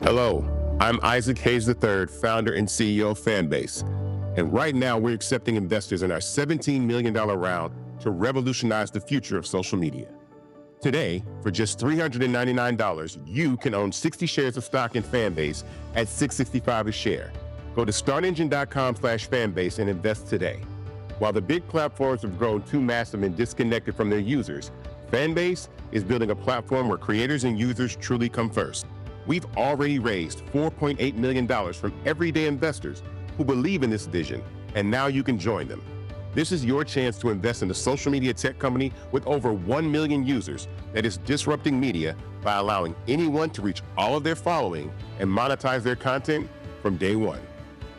Hello, I'm Isaac Hayes III, founder and CEO of Fanbase. And right now we're accepting investors in our $17 million round to revolutionize the future of social media. Today, for just $399, you can own 60 shares of stock in Fanbase at $665 a share. Go to startengine.com/fanbase and invest today. While the big platforms have grown too massive and disconnected from their users, Fanbase is building a platform where creators and users truly come first. We've already raised $4.8 million from everyday investors who believe in this vision, and now you can join them. This is your chance to invest in a social media tech company with over 1 million users that is disrupting media by allowing anyone to reach all of their following and monetize their content from day one.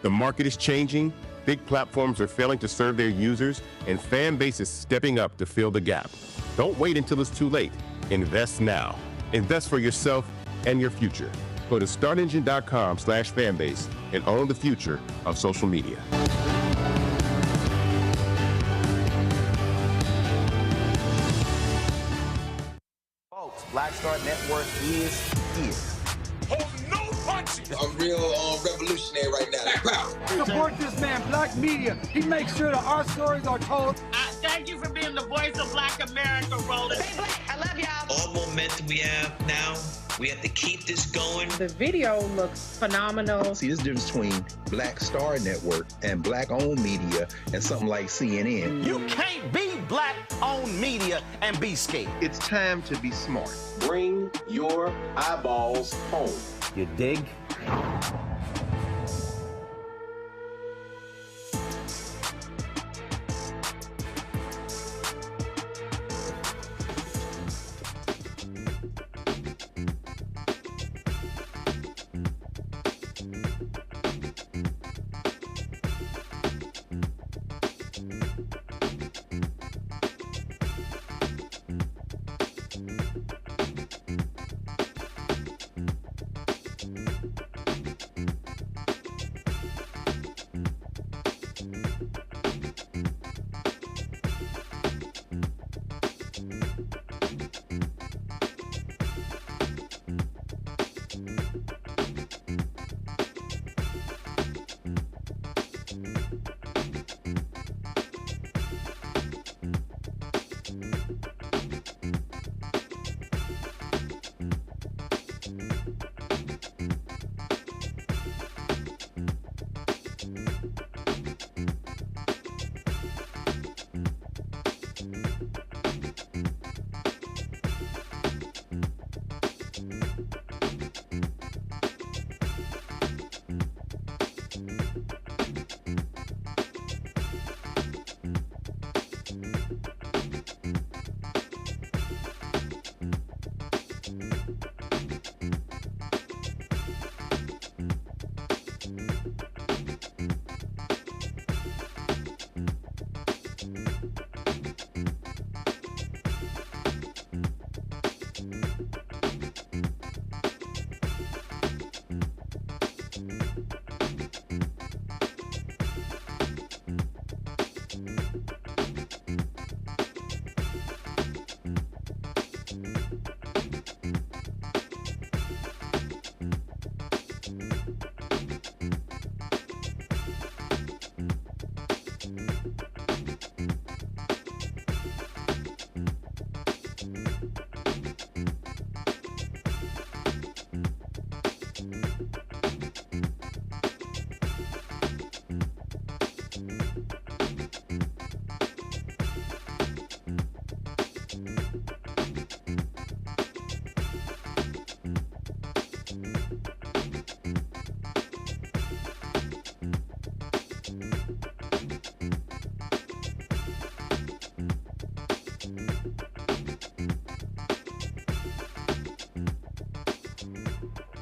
The market is changing, big platforms are failing to serve their users, and Fanbase is stepping up to fill the gap. Don't wait until it's too late. Invest now. Invest for yourself and your future. Go to startengine.com/fanbase and own the future of social media. Folks, Black Star Network is here. Hold no punches. I'm real revolutionary right now. Black power. Support this man, Black media. He makes sure that our stories are told. Thank you for being the voice of Black America, Roland. Stay black. I love y'all. All momentum we have now, we have to keep this going. The video looks phenomenal. See, this difference between Black Star Network and Black-owned media and something like CNN. You can't be Black-owned media and be scared. It's time to be smart. Bring your eyeballs home. You dig?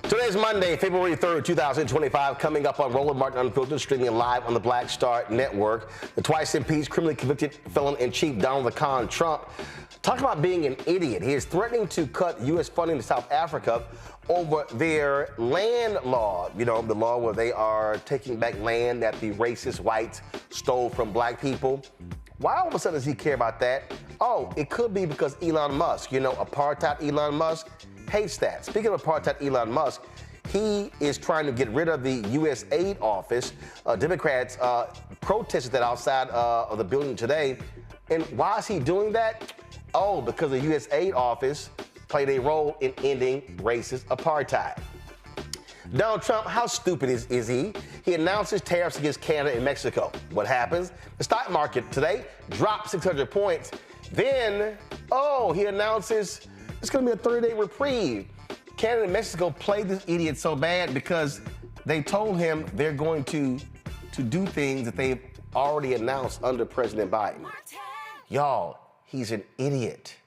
Today's Monday, February 3rd, 2025, coming up on Roland Martin Unfiltered, streaming live on the Black Star Network. The twice impeached, criminally convicted felon-in-chief Donald Trump talking about being an idiot. He is threatening to cut U.S. funding to South Africa over their land law. You know, the law where they are taking back land that the racist whites stole from black people. Why all of a sudden does he care about that? Oh, it could be because Elon Musk, you know, apartheid Elon Musk hates that. Speaking of apartheid Elon Musk, He is trying to get rid of the USAID office. Democrats protested that outside of the building today. And why is he doing that? Oh, because the USAID office played a role in ending racist apartheid. Donald Trump, how stupid is he? He announces tariffs against Canada and Mexico. What happens? The stock market today dropped 600 points. Then, he announces it's going to be a 30-day reprieve. Canada and Mexico played this idiot so bad because they told him they're going to do things that they've already announced under President Biden. Y'all, he's an idiot.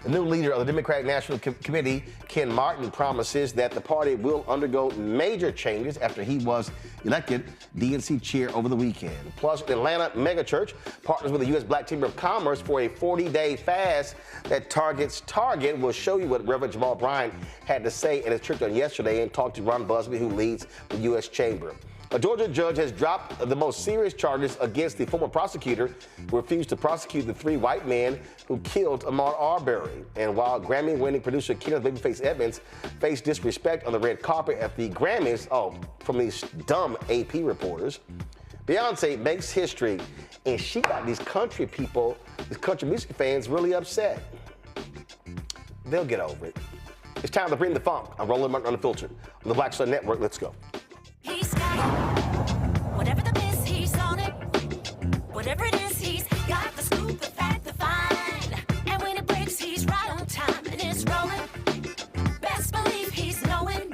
The new leader of the Democratic National Committee, Ken Martin, promises that the party will undergo major changes after he was elected DNC Chair over the weekend. Plus, Atlanta megachurch partners with the U.S. Black Chamber of Commerce for a 40-day fast that targets Target. We'll show you what Reverend Jamal Bryant had to say at his church on yesterday and talk to Ron Busby, who leads the U.S. Chamber. A Georgia judge has dropped the most serious charges against the former prosecutor who refused to prosecute the 3 white men who killed Ahmaud Arbery. And while Grammy-winning producer Kenneth Babyface Edmonds faced disrespect on the red carpet at the Grammys, from these dumb AP reporters, Beyonce makes history, and she got these country people, these country music fans really upset. They'll get over it. It's time to bring the funk. I'm Roland Martin Unfiltered on the Black Star Network. Let's go. He's got it. Whatever the miss, he's on it. Whatever it is, he's got the scoop, the fact, the find. And when it breaks, he's right on time and it's rolling. Best believe he's knowing.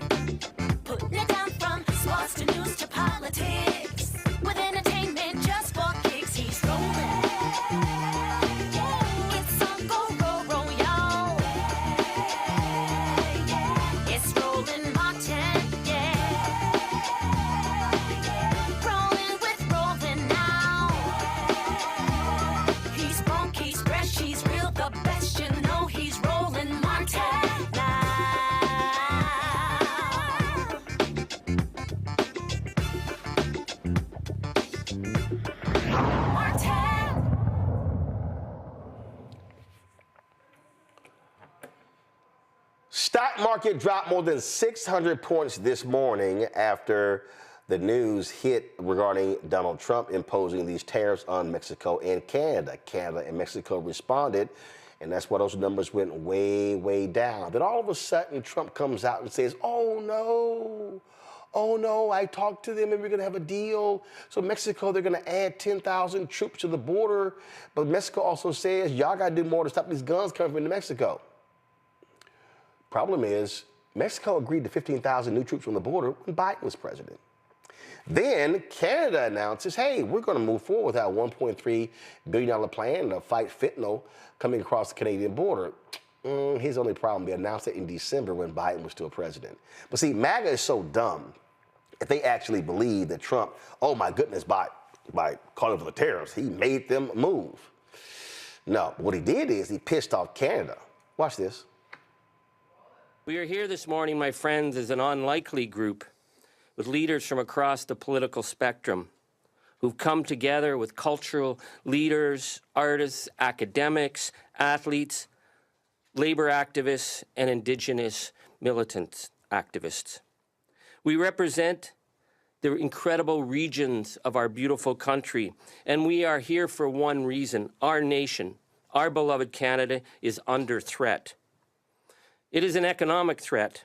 Putting it down from sports to news to politics. With entertainment just for kicks, he's rolling. It's on go, roll, roll, y'all. It's Roland Martin. Stock market dropped more than 600 points this morning after the news hit regarding Donald Trump imposing these tariffs on Mexico and Canada. Canada and Mexico responded, and that's why those numbers went way, way down. Then all of a sudden, Trump comes out and says, oh no, I talked to them and we're going to have a deal. So Mexico, they're going to add 10,000 troops to the border. But Mexico also says, y'all got to do more to stop these guns coming into Mexico. Problem is, Mexico agreed to 15,000 new troops on the border when Biden was president. Then Canada announces, hey, we're going to move forward with our $1.3 billion plan to fight fentanyl coming across the Canadian border. His only problem, they announced it in December when Biden was still president. But see, MAGA is so dumb, if they actually believe that Trump, oh my goodness, by calling for the tariffs, he made them move. No, what he did is he pissed off Canada. Watch this. We are here this morning, my friends, as an unlikely group with leaders from across the political spectrum who've come together with cultural leaders, artists, academics, athletes, labor activists, and Indigenous militant activists. We represent the incredible regions of our beautiful country, and we are here for one reason. Our nation, our beloved Canada, is under threat. It is an economic threat,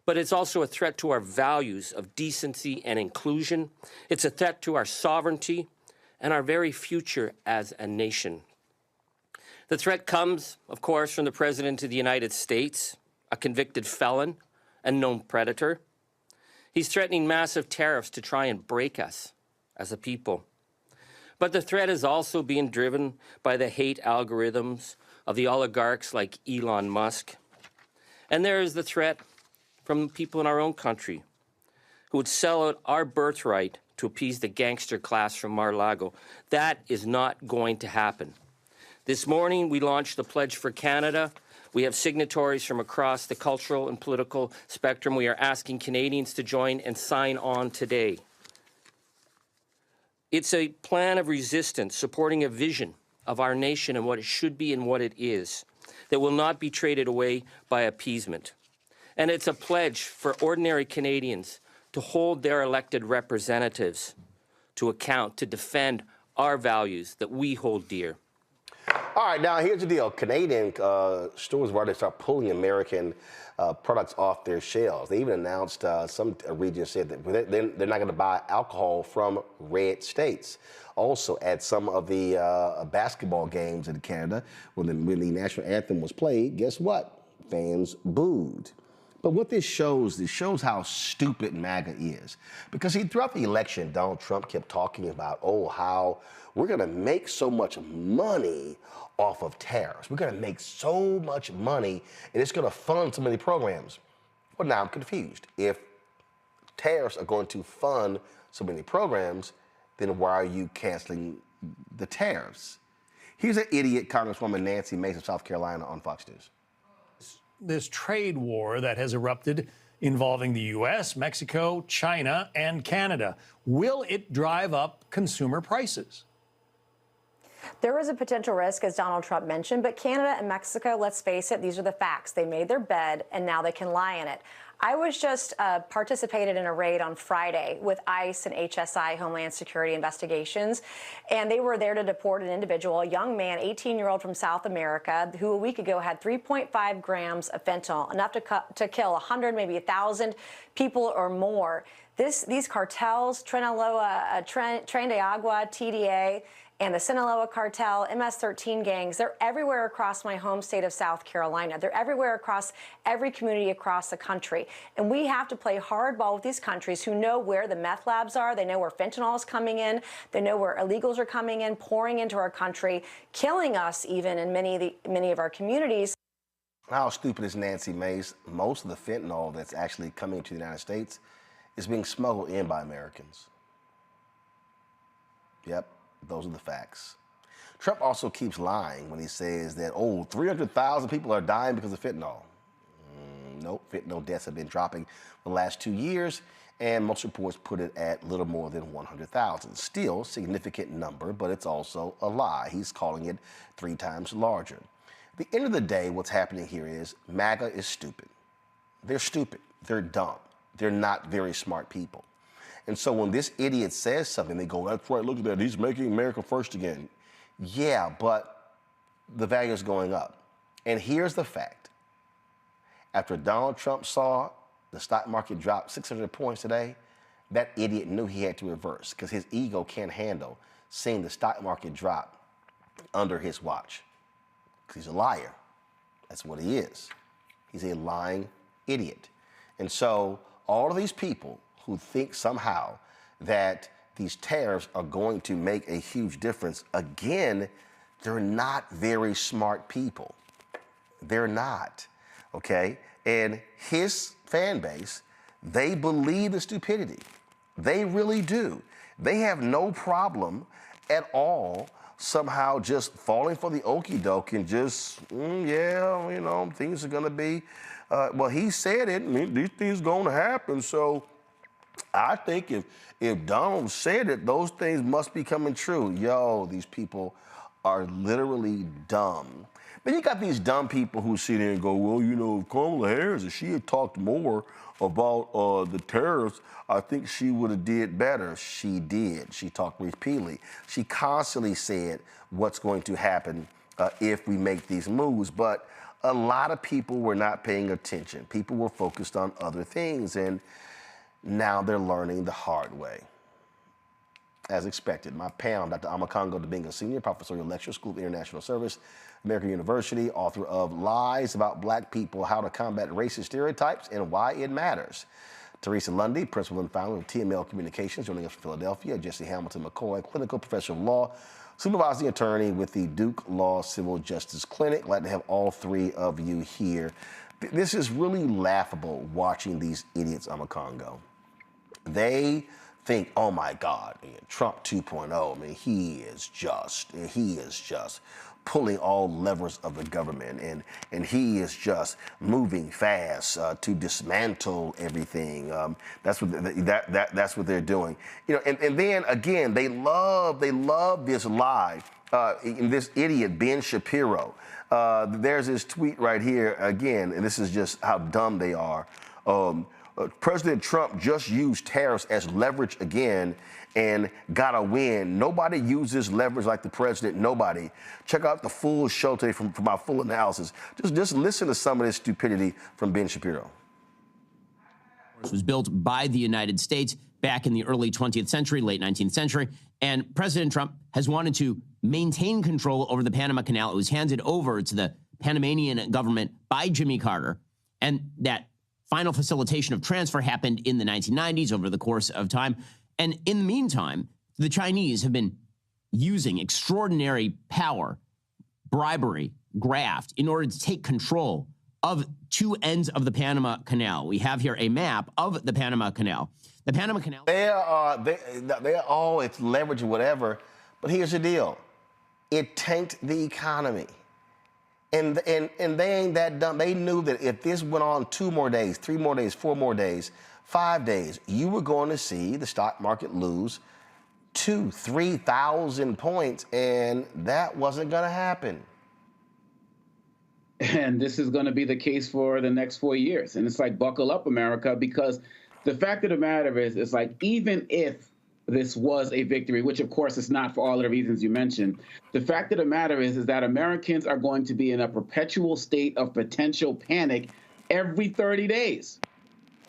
but it's also a threat to our values of decency and inclusion. It's a threat to our sovereignty and our very future as a nation. The threat comes, of course, from the President of the United States, a convicted felon and known predator. He's threatening massive tariffs to try and break us as a people. But the threat is also being driven by the hate algorithms of the oligarchs like Elon Musk. And there is the threat from people in our own country who would sell out our birthright to appease the gangster class from Mar-a-Lago. That is not going to happen. This morning, we launched the Pledge for Canada. We have signatories from across the cultural and political spectrum. We are asking Canadians to join and sign on today. It's a plan of resistance supporting a vision of our nation and what it should be and what it is that will not be traded away by appeasement. And it's a pledge for ordinary Canadians to hold their elected representatives to account, to defend our values that we hold dear. All right, now here's the deal. Canadian stores have already started pulling American products off their shelves. They even announced, some regions said that they're not going to buy alcohol from red states. Also, at some of the basketball games in Canada, when the national anthem was played, guess what? Fans booed. But what this shows how stupid MAGA is. Because throughout the election, Donald Trump kept talking about, how we're going to make so much money off of tariffs. We're going to make so much money, and it's going to fund so many programs. Well, now I'm confused. If tariffs are going to fund so many programs, then why are you canceling the tariffs? Here's an idiot Congresswoman Nancy Mace of South Carolina on Fox News. This trade war that has erupted involving the U.S., Mexico, China, and Canada. Will it drive up consumer prices? There is a potential risk, as Donald Trump mentioned, but Canada and Mexico, let's face it, these are the facts. They made their bed, and now they can lie in it. I was just participated in a raid on Friday with ICE and HSI, Homeland Security Investigations, and they were there to deport an individual, a young man, 18-year-old from South America, who a week ago had 3.5 grams of fentanyl, enough to kill 100, maybe 1,000 people or more. These cartels, Tren de Agua, TDA, and the Sinaloa cartel, MS-13 gangs, they're everywhere across my home state of South Carolina. They're everywhere across every community across the country. And we have to play hardball with these countries who know where the meth labs are. They know where fentanyl is coming in. They know where illegals are coming in, pouring into our country, killing us even in many of our communities. How stupid is Nancy Mace? Most of the fentanyl that's actually coming to the United States is being smuggled in by Americans. Yep. Those are the facts. Trump also keeps lying when he says that, 300,000 people are dying because of fentanyl. Nope, fentanyl deaths have been dropping the last 2 years, and most reports put it at little more than 100,000. Still a significant number, but it's also a lie. He's calling it 3 times larger. At the end of the day, what's happening here is MAGA is stupid. They're stupid. They're dumb. They're not very smart people. And so when this idiot says something, they go, that's right, look at that, he's making America first again. Yeah, but the value is going up. And here's the fact. After Donald Trump saw the stock market drop 600 points today, that idiot knew he had to reverse because his ego can't handle seeing the stock market drop under his watch. Because he's a liar. That's what he is. He's a lying idiot. And so all of these people who think somehow that these tariffs are going to make a huge difference, again, they're not very smart people. They're not, okay? And his fan base, they believe the stupidity. They really do. They have no problem at all somehow just falling for the okie doke and just, things are gonna be, well, he said it, and these things are gonna happen, so I think if Donald said it, those things must be coming true. Yo, these people are literally dumb. Then you got these dumb people who sit there and go, well, if Kamala Harris, if she had talked more about the tariffs, I think she would have did better. She did. She talked repeatedly. She constantly said what's going to happen if we make these moves. But a lot of people were not paying attention. People were focused on other things. And now they're learning the hard way. As expected, my pal, Dr. Ahmaud Arbery, Senior Professorial Lecturer, School of International Service, American University, author of Lies About Black People, How to Combat Racist Stereotypes and Why It Matters. Teresa Lundy, Principal and Founder of TML Communications, joining us from Philadelphia. Jesse Hamilton McCoy, Clinical Professor of Law, Supervising Attorney with the Duke Law Civil Justice Clinic. Glad to have all 3 of you here. This is really laughable watching these idiots on the Congo. They think, oh my God, Trump 2.0, he is just pulling all levers of the government, and he is just moving fast to dismantle everything. That's what they're doing. And then again, they love this lie this idiot, Ben Shapiro. There's this tweet right here again, and this is just how dumb they are. President Trump just used tariffs as leverage again and got a win. Nobody uses leverage like the president. Nobody. Check out the full show today for my full analysis. Just listen to some of this stupidity from Ben Shapiro. It was built by the United States back in the early 20th century, late 19th century, and President Trump has wanted to maintain control over the Panama Canal. It was handed over to the Panamanian government by Jimmy Carter, and that final facilitation of transfer happened in the 1990s over the course of time. And in the meantime, the Chinese have been using extraordinary power, bribery, graft in order to take control of two ends of the Panama Canal. We have here a map of the Panama Canal. The Panama Canal. They're all, it's leverage or whatever, but here's the deal. It tanked the economy. And they ain't that dumb. They knew that if this went on 2 more days, 3 more days, 4 more days, 5 days, you were going to see the stock market lose 2,000-3,000 points, and that wasn't going to happen. And this is going to be the case for the next 4 years. And it's like, buckle up, America, because the fact of the matter is, it's like, even if this was a victory, which of course is not for all of the reasons you mentioned, the fact of the matter is that Americans are going to be in a perpetual state of potential panic every 30 days.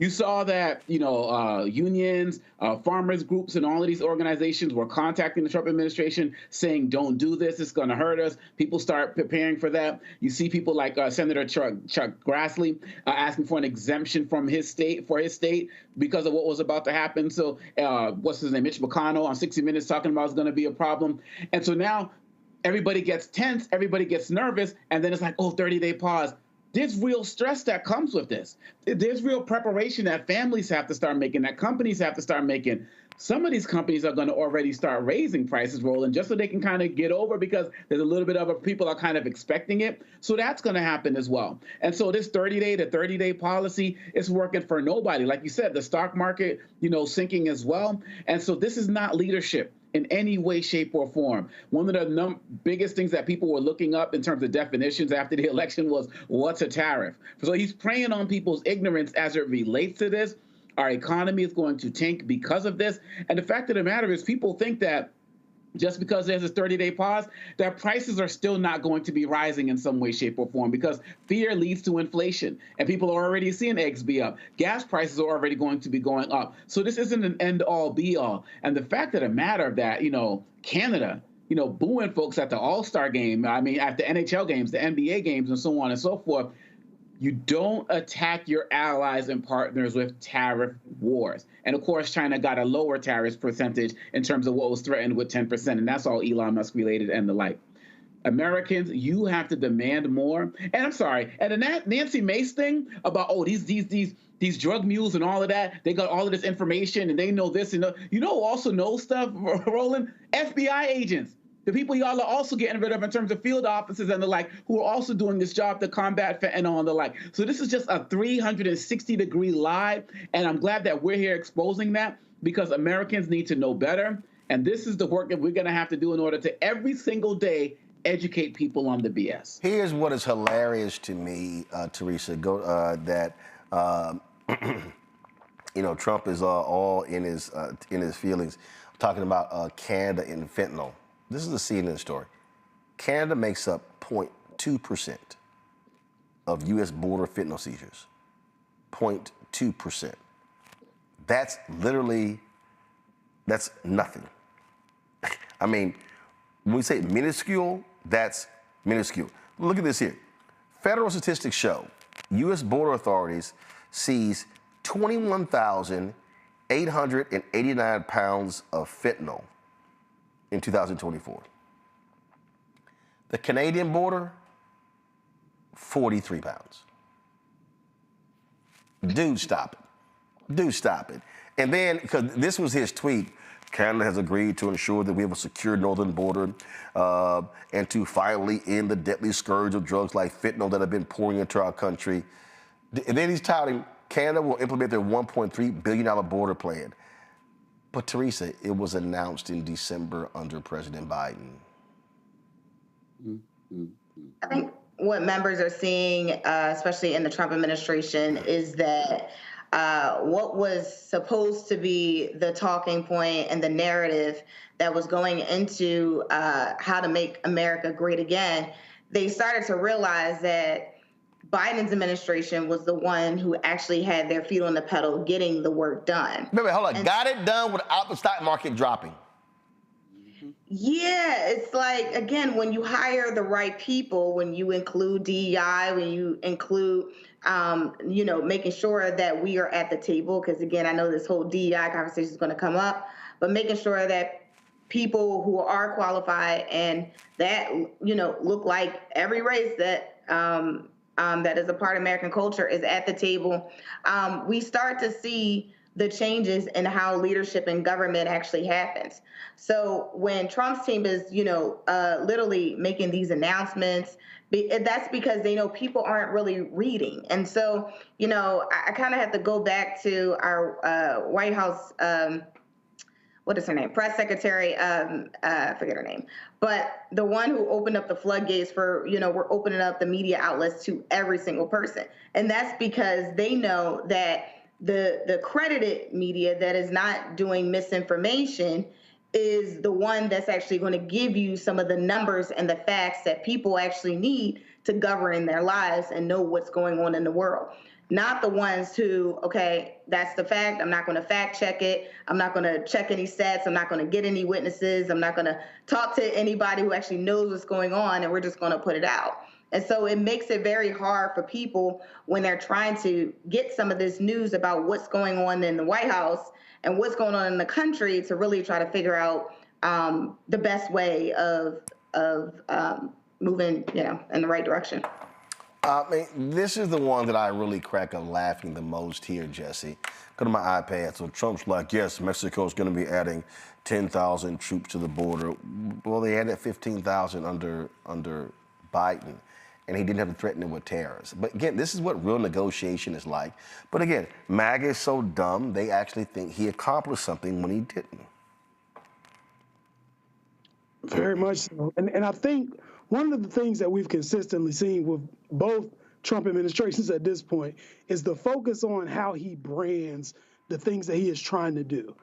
You saw that, unions, farmers groups, and all of these organizations were contacting the Trump administration saying, don't do this, it's going to hurt us. People start preparing for that. You see people like Senator Chuck Grassley asking for an exemption from his state, because of what was about to happen. So what's his name? Mitch McConnell on 60 Minutes talking about it's going to be a problem. And so now everybody gets tense, everybody gets nervous, and then it's like, 30-day pause. There's real stress that comes with this. There's real preparation that families have to start making, that companies have to start making. Some of these companies are going to already start raising prices, Roland, just so they can kind of get over, because there's a little bit of people are kind of expecting it. So that's going to happen as well. And so this 30-day policy is working for nobody. Like you said, the stock market, sinking as well. And so this is not leadership in any way, shape, or form. One of the biggest things that people were looking up in terms of definitions after the election was, what's a tariff? So he's preying on people's ignorance as it relates to this. Our economy is going to tank because of this. And the fact of the matter is, people think that just because there's a 30-day pause, that prices are still not going to be rising in some way, shape, or form, because fear leads to inflation. And people are already seeing eggs be up. Gas prices are already going to be going up. So this isn't an end-all, be-all. And the fact of the matter that, Canada, booing folks at the All-Star game, at the NHL games, the NBA games, and so on and so forth, you don't attack your allies and partners with tariff wars. And of course, China got a lower tariff percentage in terms of what was threatened with 10%. And that's all Elon Musk related and the like. Americans, you have to demand more. And I'm sorry, and the Nancy Mace thing about, these drug mules and all of that, they got all of this information and they know this and also know stuff, Roland? FBI agents. The people y'all are also getting rid of in terms of field officers and the like, who are also doing this job to combat fentanyl and the like. So this is just a 360-degree lie, and I'm glad that we're here exposing that, because Americans need to know better. And this is the work that we're going to have to do in order to every single day educate people on the BS. Here's what is hilarious to me, Teresa, Trump is all in his feelings, talking about Canada and fentanyl. This is the CNN story. Canada makes up 0.2% of U.S. border fentanyl seizures. 0.2%. That's nothing. When we say minuscule, that's minuscule. Look at this here. Federal statistics show U.S. border authorities seized 21,889 pounds of fentanyl in 2024. The Canadian border, 43 pounds. Dude, stop it. And then, because this was his tweet, Canada has agreed to ensure that we have a secure northern border and to finally end the deadly scourge of drugs like fentanyl that have been pouring into our country. And then he's touting Canada will implement their $1.3 billion border plan. But Teresa, it was announced in December under President Biden. I think what members are seeing, especially in the Trump administration, is that what was supposed to be the talking point and the narrative that was going into how to make America great again, they started to realize that Biden's administration was the one who actually had their feet on the pedal getting the work done. Wait, hold on. Got it done without the stock market dropping. Yeah, it's like, again, when you hire the right people, when you include DEI, when you include, making sure that we are at the table, because again, I know this whole DEI conversation is going to come up, but making sure that people who are qualified and that, look like every race that that is a part of American culture is at the table, we start to see the changes in how leadership and government actually happens. So when Trump's team is, literally making these announcements, that's because they know people aren't really reading. And so, I kind of have to go back to our White House, what is her name? Press secretary, I forget her name, but the one who opened up the floodgates for, we're opening up the media outlets to every single person. And that's because they know that the credited media that is not doing misinformation is the one that's actually going to give you some of the numbers and the facts that people actually need to govern their lives and know what's going on in the world. Not the ones who, okay, that's the fact, I'm not going to fact check it, I'm not going to check any stats, I'm not going to get any witnesses, I'm not going to talk to anybody who actually knows what's going on, and we're just going to put it out. And so it makes it very hard for people when they're trying to get some of this news about what's going on in the White House and what's going on in the country to really try to figure out the best way of moving, in the right direction. This is the one that I really crack up laughing the most here, Jesse. Go to my iPad. So Trump's like, yes, Mexico's going to be adding 10,000 troops to the border. Well, they added 15,000 under Biden, and he didn't have to threaten it with tariffs. But again, this is what real negotiation is like. But again, MAGA is so dumb, they actually think he accomplished something when he didn't. Very much so. And I think one of the things that we've consistently seen with both Trump administrations at this point is the focus on how he brands the things that he is trying to do.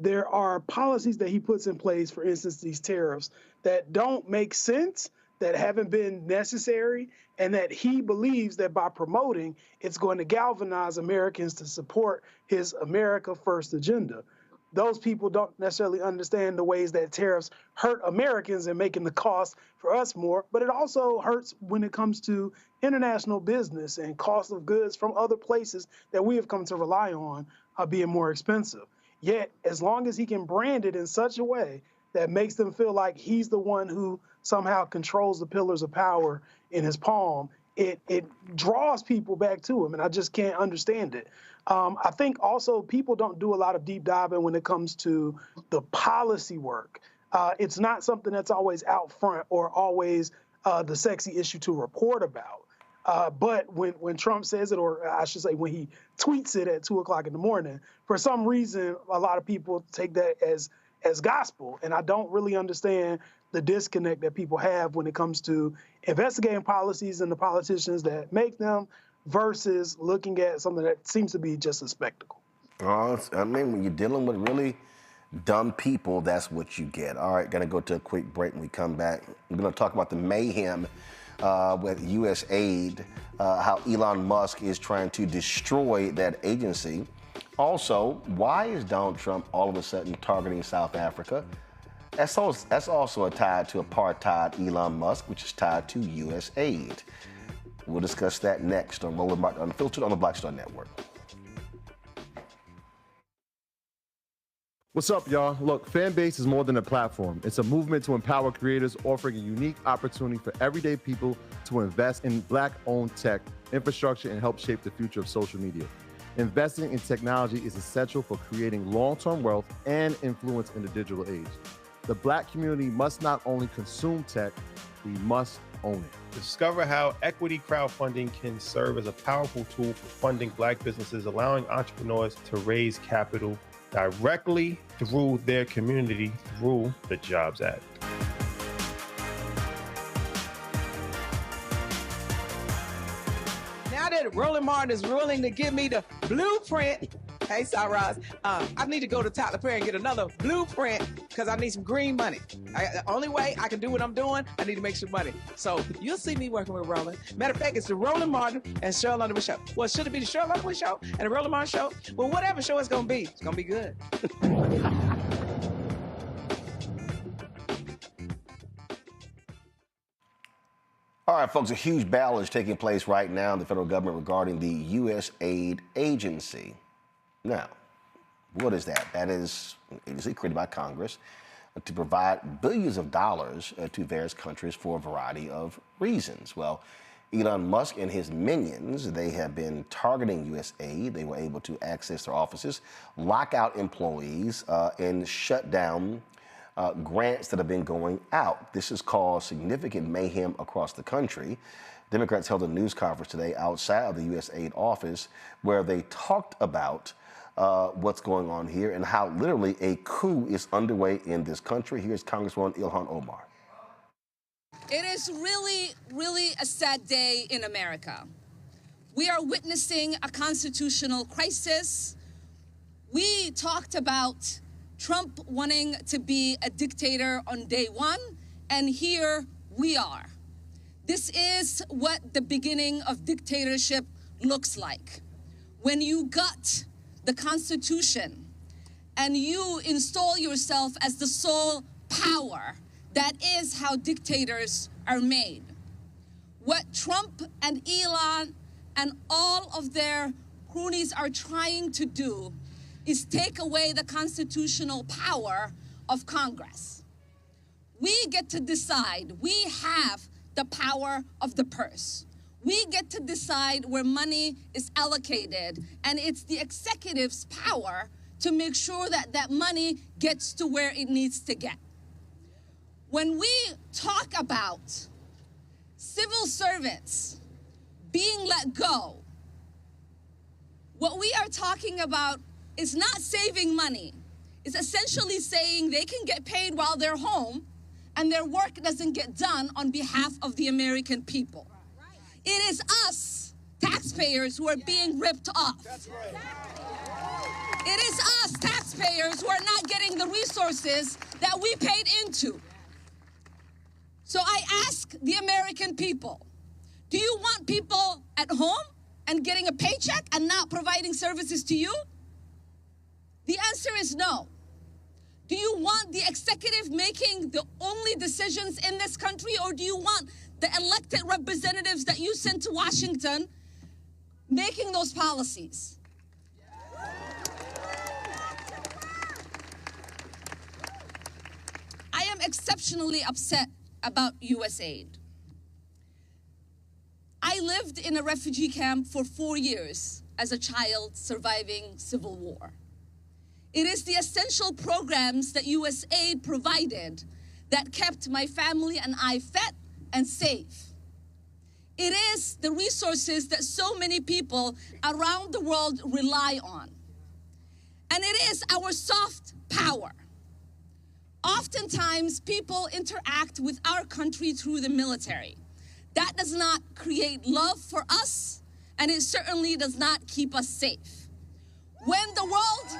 There are policies that he puts in place, for instance, these tariffs, that don't make sense, that haven't been necessary, and that he believes that by promoting, it's going to galvanize Americans to support his America First agenda. Those people don't necessarily understand the ways that tariffs hurt Americans and making the cost for us more, but it also hurts when it comes to international business and cost of goods from other places that we have come to rely on being more expensive. Yet, as long as he can brand it in such a way that makes them feel like he's the one who somehow controls the pillars of power in his palm, it draws people back to him, and I just can't understand it. I think also people don't do a lot of deep diving when it comes to the policy work. It's not something that's always out front or always the sexy issue to report about. But when Trump says it, or I should say when he tweets it at 2 o'clock in the morning, for some reason, a lot of people take that as gospel. And I don't really understand the disconnect that people have when it comes to investigating policies and the politicians that make them versus looking at something that seems to be just a spectacle. When you're dealing with really dumb people, that's what you get. All right, gonna go to a quick break. When we come back, we're gonna talk about the mayhem with USAID, how Elon Musk is trying to destroy that agency. Also, why is Donald Trump all of a sudden targeting South Africa? That's also tied to apartheid Elon Musk, which is tied to USAID. We'll discuss that next on Roland Martin Unfiltered on the Black Star Network. What's up, y'all? Look, Fanbase is more than a platform. It's a movement to empower creators, offering a unique opportunity for everyday people to invest in Black-owned tech, infrastructure, and help shape the future of social media. Investing in technology is essential for creating long-term wealth and influence in the digital age. The Black community must not only consume tech, we must own it. Discover how equity crowdfunding can serve as a powerful tool for funding Black businesses, allowing entrepreneurs to raise capital directly through their community through the Jobs Act. good. Roland Martin is willing to give me the blueprint. Hey, Cyrus, I need to go to Tyler Perry and get another blueprint because I need some green money. The only way I can do what I'm doing, I need to make some money. So you'll see me working with Roland. Matter of fact, it's the Roland Martin and Cheryl Underwood show. Well, should it be the Cheryl Underwood show and the Roland Martin show? Well, whatever show it's going to be good. All right, folks, a huge battle is taking place right now in the federal government regarding the USAID agency. Now, what is that? That is an agency created by Congress to provide billions of dollars to various countries for a variety of reasons. Well, Elon Musk and his minions, they have been targeting USAID. They were able to access their offices, lock out employees, and shut down grants that have been going out. This has caused significant mayhem across the country. Democrats held a news conference today outside of the USAID office where they talked about what's going on here and how literally a coup is underway in this country. Here's Congresswoman Ilhan Omar. It is really, really a sad day in America. We are witnessing a constitutional crisis. We talked about Trump wanting to be a dictator on day one, and here we are. This is what the beginning of dictatorship looks like. When you gut the Constitution and you install yourself as the sole power, that is how dictators are made. What Trump and Elon and all of their cronies are trying to do is take away the constitutional power of Congress. We get to decide. We have the power of the purse. We get to decide where money is allocated, and it's the executive's power to make sure that that money gets to where it needs to get. When we talk about civil servants being let go, what we are talking about is not saving money. It's essentially saying they can get paid while they're home and their work doesn't get done on behalf of the American people. It is us, taxpayers, who are being ripped off. It is us, taxpayers, who are not getting the resources that we paid into. So I ask the American people, do you want people at home and getting a paycheck and not providing services to you? The answer is no. Do you want the executive making the only decisions in this country, or do you want the elected representatives that you sent to Washington making those policies? I am exceptionally upset about USAID. I lived in a refugee camp for 4 years as a child surviving civil war. It is the essential programs that USAID provided that kept my family and I fed and safe. It is the resources that so many people around the world rely on. And it is our soft power. Oftentimes, people interact with our country through the military. That does not create love for us, and it certainly does not keep us safe. When the world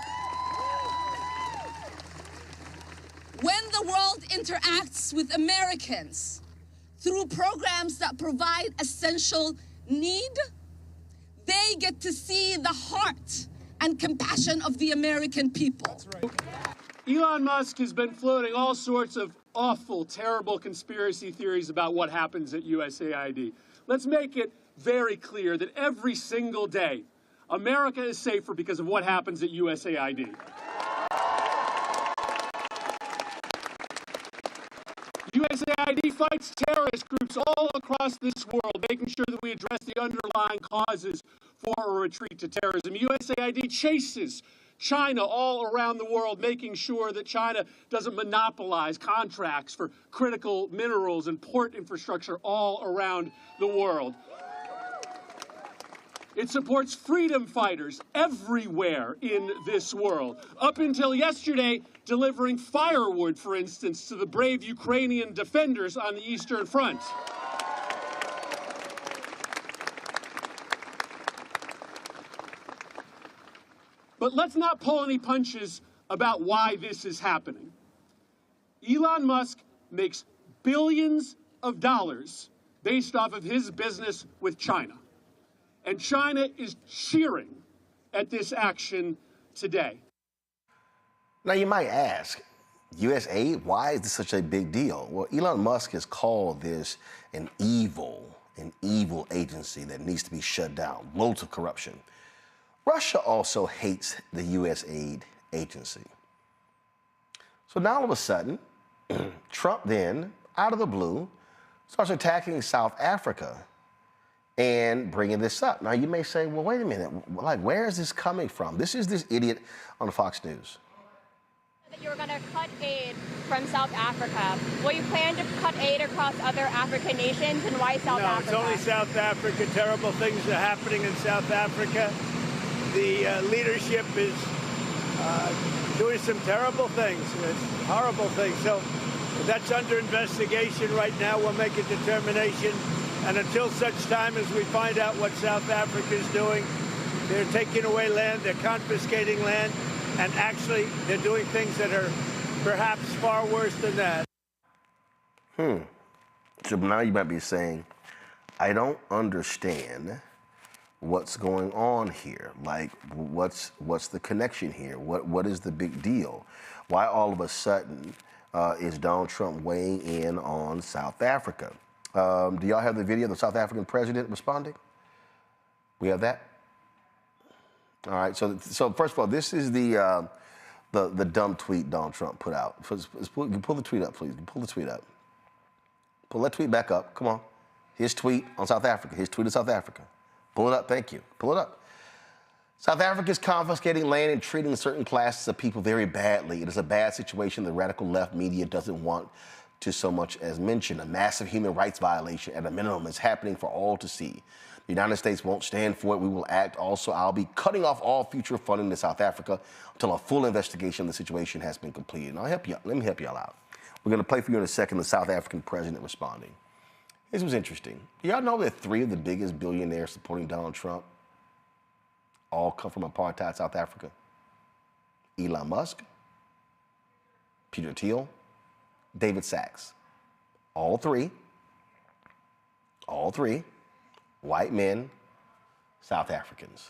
interacts with Americans through programs that provide essential need, they get to see the heart and compassion of the American people. That's right. Elon Musk has been floating all sorts of awful, terrible conspiracy theories about what happens at USAID. Let's make it very clear that every single day, America is safer because of what happens at USAID. USAID fights terrorist groups all across this world, making sure that we address the underlying causes for a retreat to terrorism. USAID chases China all around the world, making sure that China doesn't monopolize contracts for critical minerals and port infrastructure all around the world. It supports freedom fighters everywhere in this world. Up until yesterday, delivering firewood, for instance, to the brave Ukrainian defenders on the Eastern Front. But let's not pull any punches about why this is happening. Elon Musk makes billions of dollars based off of his business with China. And China is cheering at this action today. Now you might ask, USAID, why is this such a big deal? Well, Elon Musk has called this an evil agency that needs to be shut down, loads of corruption. Russia also hates the USAID agency. So now all of a sudden, Trump then, out of the blue, starts attacking South Africa and bringing this up. Now you may say, well, wait a minute, like where is this coming from? This is this idiot on Fox News. That you were going to cut aid from South Africa. Will you plan to cut aid across other African nations, and why South Africa? No, it's only South Africa. Terrible things are happening in South Africa. The leadership is doing some terrible things, horrible things. So that's under investigation right now. We'll make a determination. And until such time as we find out what South Africa is doing, they're taking away land, they're confiscating land, and actually they're doing things that are perhaps far worse than that. So now you might be saying, I don't understand what's going on here. Like, what's the connection here? What is the big deal? Why all of a sudden is Donald Trump weighing in on South Africa? Do y'all have the video of the South African president responding? We have that? All right, so first of all, this is the dumb tweet Donald Trump put out. Pull the tweet up, please. Pull the tweet up. Pull that tweet back up. Come on. His tweet on South Africa. His tweet of South Africa. Pull it up. Thank you. Pull it up. South Africa is confiscating land and treating certain classes of people very badly. It is a bad situation the radical left media doesn't want to so much as mention. A massive human rights violation at a minimum is happening for all to see. The United States won't stand for it. We will act. Also, I'll be cutting off all future funding to South Africa until a full investigation of the situation has been completed. And I'll help you out. Let me help y'all out. We're going to play for you in a second the South African president responding. This was interesting. Y'all know that 3 of the biggest billionaires supporting Donald Trump all come from apartheid South Africa? Elon Musk, Peter Thiel, David Sachs. All three, white men, South Africans.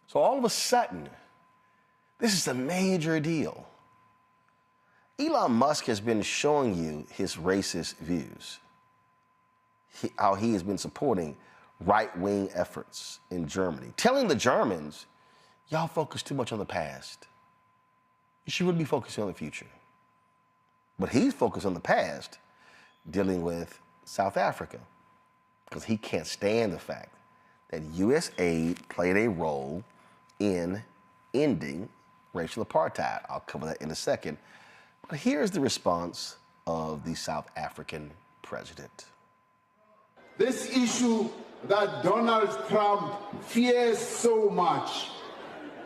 So all of a sudden, this is a major deal. Elon Musk has been showing you his racist views, how he has been supporting right-wing efforts in Germany, telling the Germans, y'all focus too much on the past. You should really be focusing on the future. But he's focused on the past, dealing with South Africa, because he can't stand the fact that USAID played a role in ending racial apartheid. I'll cover that in a second. But here's the response of the South African president. This issue that Donald Trump fears so much,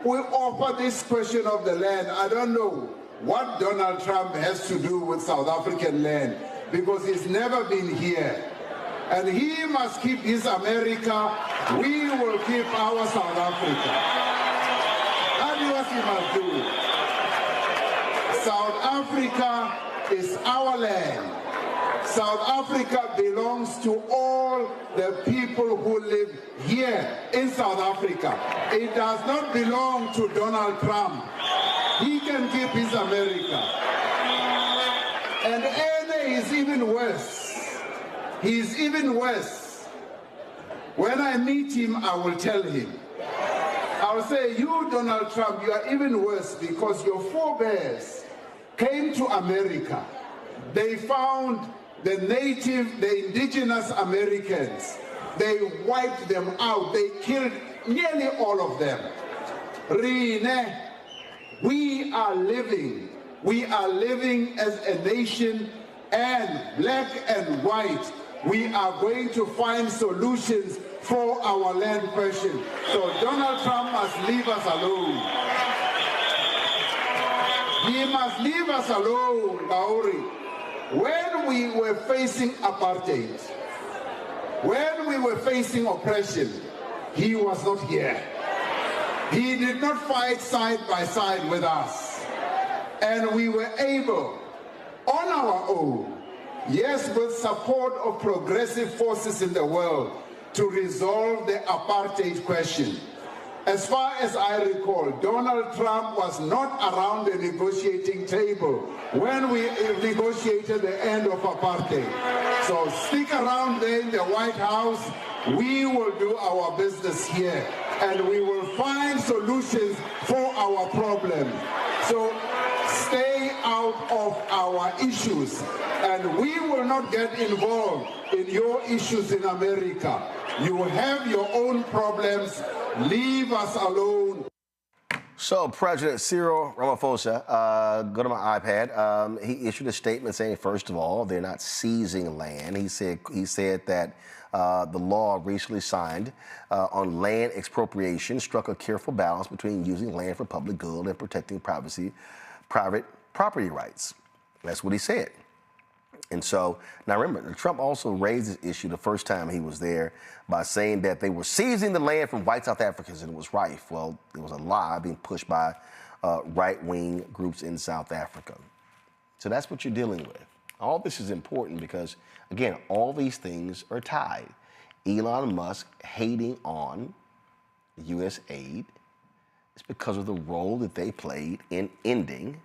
we offer this question of the land. I don't know what Donald Trump has to do with South African land, because he's never been here. And he must keep his America, we will keep our South Africa. That is what he must do. South Africa is our land. South Africa belongs to all the people who live here in South Africa. It does not belong to Donald Trump. He can keep his America. And Ene is even worse. He's even worse. When I meet him, I will tell him. I will say, you, Donald Trump, you are even worse, because your forebears came to America. They found the native, the indigenous Americans. They wiped them out. They killed nearly all of them. Rine, we are living as a nation, and black and white, we are going to find solutions for our land question. So Donald Trump must leave us alone. He must leave us alone, Bauri. When we were facing apartheid, when we were facing oppression, he was not here. He did not fight side by side with us. And we were able, on our own, yes, with support of progressive forces in the world, to resolve the apartheid question. As far as I recall, Donald Trump was not around the negotiating table when we negotiated the end of apartheid. So stick around there in the White House. We will do our business here, and we will find solutions for our problems. So stay out of our issues, and we will not get involved in your issues in America. You have your own problems. Leave us alone. So President Cyril Ramaphosa, go to my iPad. He issued a statement saying, first of all, they're not seizing land. He said that the law recently signed on land expropriation struck a careful balance between using land for public good and protecting private property rights. That's what he said. And so, now remember, Trump also raised this issue the first time he was there by saying that they were seizing the land from white South Africans and it was rife. Well, it was a lie being pushed by right-wing groups in South Africa. So that's what you're dealing with. All this is important because, again, all these things are tied. Elon Musk hating on USAID is because of the role that they played in ending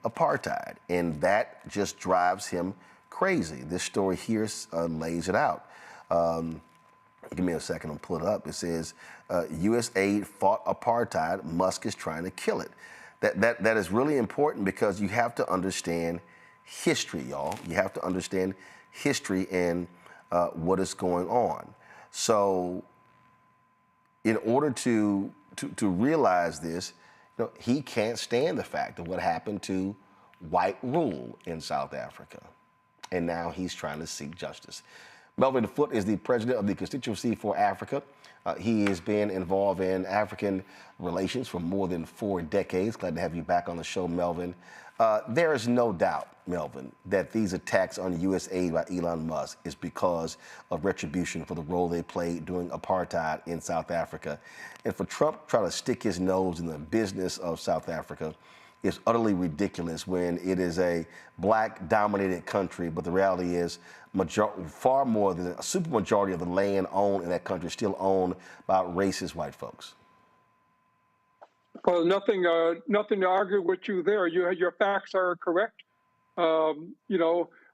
apartheid. And that just drives him crazy. This story here lays it out. Give me a second, I'll pull it up. It says, USAID fought apartheid, Musk is trying to kill it. That is really important because you have to understand history, y'all. You have to understand history and what is going on. So in order to realize this, he can't stand the fact of what happened to white rule in South Africa. And now he's trying to seek justice. Melvin Foote is the president of the Constituency for Africa. He has been involved in African relations for more than 4 decades. Glad to have you back on the show, Melvin. There is no doubt, Melvin, that these attacks on USAID by Elon Musk is because of retribution for the role they played during apartheid in South Africa. And for Trump trying to stick his nose in the business of South Africa is utterly ridiculous when it is a black-dominated country, but the reality is far more than a supermajority of the land owned in that country is still owned by racist white folks. Well, nothing to argue with you there. Your facts are correct.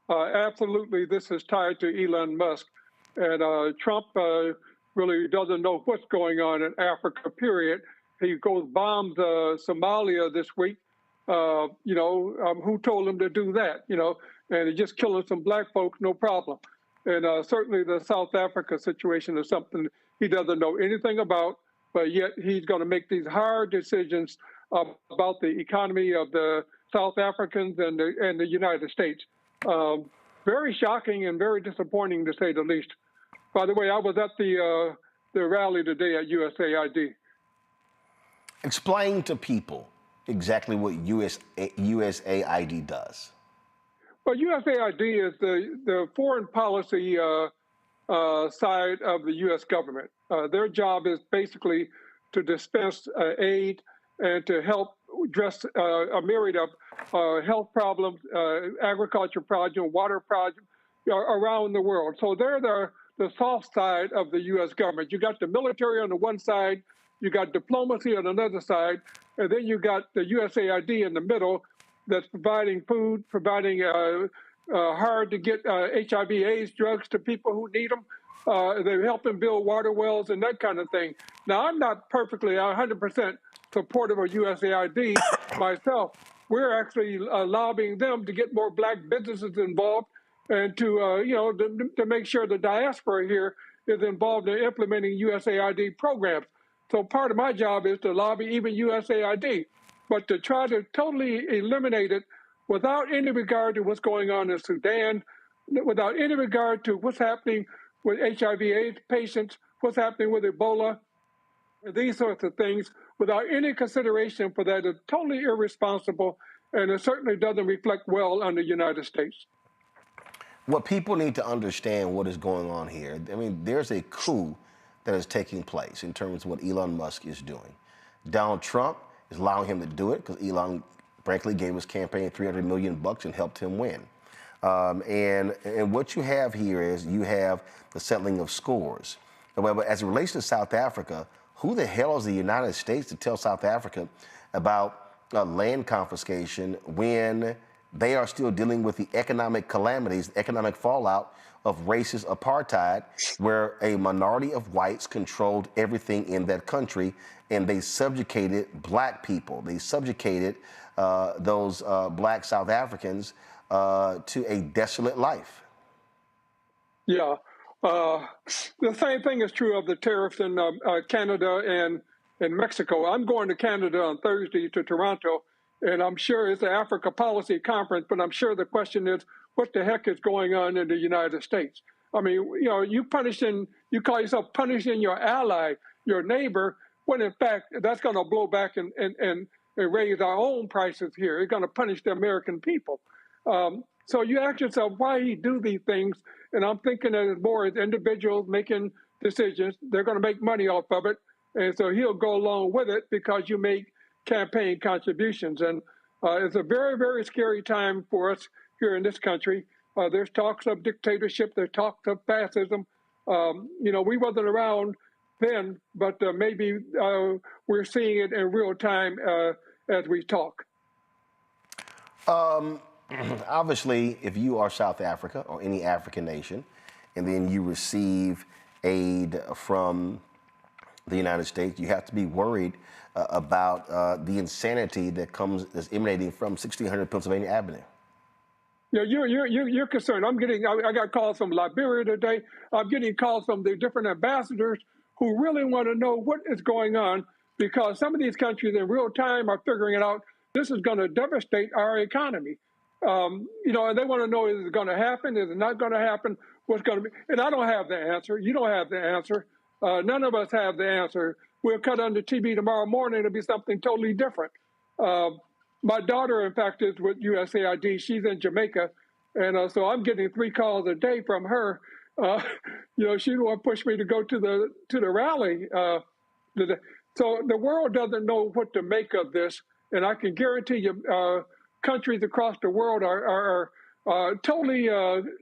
Absolutely, this is tied to Elon Musk, and Trump really doesn't know what's going on in Africa. Period. He goes bombs Somalia this week. Who told him to do that? And he's just killing some black folks, no problem. And certainly the South Africa situation is something he doesn't know anything about. But yet he's going to make these hard decisions about the economy of the South Africans and the United States. Very shocking and very disappointing, to say the least. By the way, I was at the rally today at USAID. Explain to people exactly what USAID does. Well, USAID is the foreign policy side of the U.S. government. Their job is basically to dispense aid and to help address a myriad of health problems, agriculture projects, water projects around the world. So they're the soft side of the U.S. government. You got the military on the one side, you got diplomacy on another side, and then you got the USAID in the middle that's providing food, providing hard to get HIV/AIDS drugs to people who need them. They're helping build water wells and that kind of thing. Now, I'm not perfectly 100% supportive of USAID myself. We're actually lobbying them to get more black businesses involved and to make sure the diaspora here is involved in implementing USAID programs. So part of my job is to lobby even USAID, but to try to totally eliminate it without any regard to what's going on in Sudan, without any regard to what's happening with HIV/AIDS patients, what's happening with Ebola, these sorts of things, without any consideration for that is totally irresponsible, and it certainly doesn't reflect well on the United States. What people need to understand what is going on here, I mean, there's a coup that is taking place in terms of what Elon Musk is doing. Donald Trump is allowing him to do it because Elon, frankly, gave his campaign $300 million and helped him win. And what you have here is you have the settling of scores. However, as it relates to South Africa, who the hell is the United States to tell South Africa about land confiscation when they are still dealing with the economic calamities, economic fallout of racist apartheid, where a minority of whites controlled everything in that country, and they subjugated black people. They subjugated those black South Africans to a desolate life. Yeah. The same thing is true of the tariffs in Canada and Mexico. I'm going to Canada on Thursday to Toronto, and I'm sure it's an Africa policy conference, but I'm sure the question is, what the heck is going on in the United States? I mean, you know, you call yourself punishing your ally, your neighbor, when in fact that's going to blow back and raise our own prices here. It's going to punish the American people. So you ask yourself why he do these things, and I'm thinking that it's more as individuals making decisions. They're going to make money off of it, and so he'll go along with it because you make campaign contributions. And it's a very, very scary time for us here in this country. There's talks of dictatorship. There's talks of fascism. You know, we wasn't around then, but maybe we're seeing it in real time as we talk. Obviously, if you are South Africa or any African nation, and then you receive aid from the United States, you have to be worried about the insanity that's emanating from 1600 Pennsylvania Avenue. Yeah, you're concerned. I got calls from Liberia today. I'm getting calls from the different ambassadors who really want to know what is going on, because some of these countries in real time are figuring it out. This is going to devastate our economy. You know, and they want to know, is it going to happen? Is it not going to happen? What's going to be? And I don't have the answer. You don't have the answer. None of us have the answer. We'll cut on the TV tomorrow morning. It'll be something totally different. My daughter, in fact, is with USAID. She's in Jamaica. And so I'm getting 3 calls a day from her. You know, she will push me to go to the rally. So the world doesn't know what to make of this. And I can guarantee you, countries across the world are totally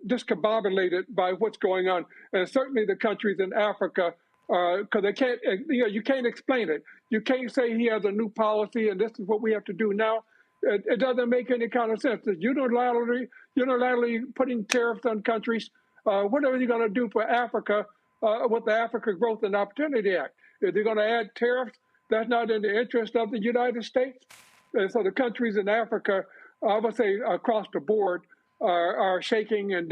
discombobulated by what's going on, and certainly the countries in Africa, because they can't, you know, you can't explain it. You can't say he has a new policy and this is what we have to do now. It doesn't make any kind of sense. It's unilaterally putting tariffs on countries. What are you going to do for Africa with the Africa Growth and Opportunity Act? Is he going to add tariffs? That's not in the interest of the United States. And so the countries in Africa, I would say across the board, are shaking and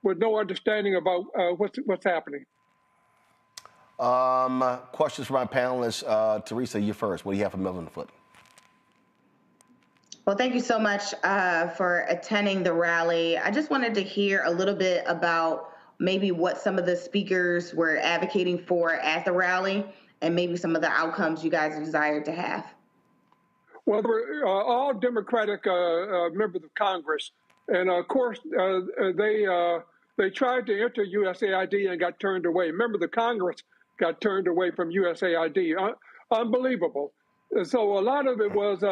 with no understanding about what's happening. Questions from my panelists. Teresa, you first. What do you have for Melvin Foot? Well, thank you so much for attending the rally. I just wanted to hear a little bit about maybe what some of the speakers were advocating for at the rally and maybe some of the outcomes you guys desired to have. Well, we're all Democratic members of Congress, and of course they tried to enter USAID and got turned away. Remember, the Congress got turned away from USAID. Unbelievable. So a lot of it was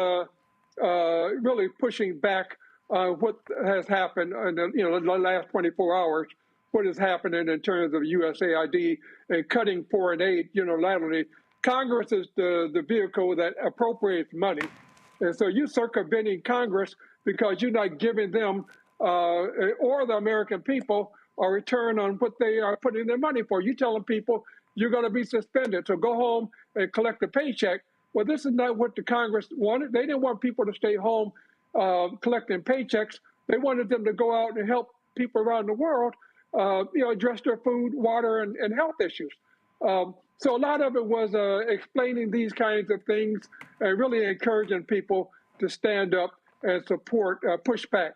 really pushing back what has happened in the last 24 hours. What is happening in terms of USAID and cutting foreign aid unilaterally. Congress is the vehicle that appropriates money. And so you're circumventing Congress because you're not giving them or the American people a return on what they are putting their money for. You're telling people you're going to be suspended, so go home and collect a paycheck. Well, this is not what the Congress wanted. They didn't want people to stay home collecting paychecks. They wanted them to go out and help people around the world address their food, water, and health issues. So a lot of it was explaining these kinds of things and really encouraging people to stand up and support, push back.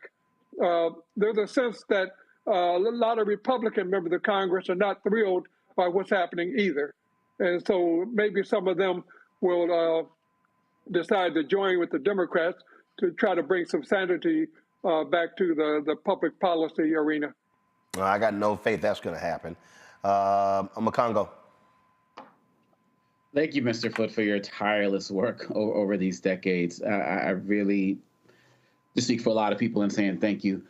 There's a sense that a lot of Republican members of Congress are not thrilled by what's happening either. And so maybe some of them will decide to join with the Democrats to try to bring some sanity back to the public policy arena. I got no faith that's going to happen. Makongo, Thank you, Mr. Foote, for your tireless work over these decades. I really just speak for a lot of people in saying thank you.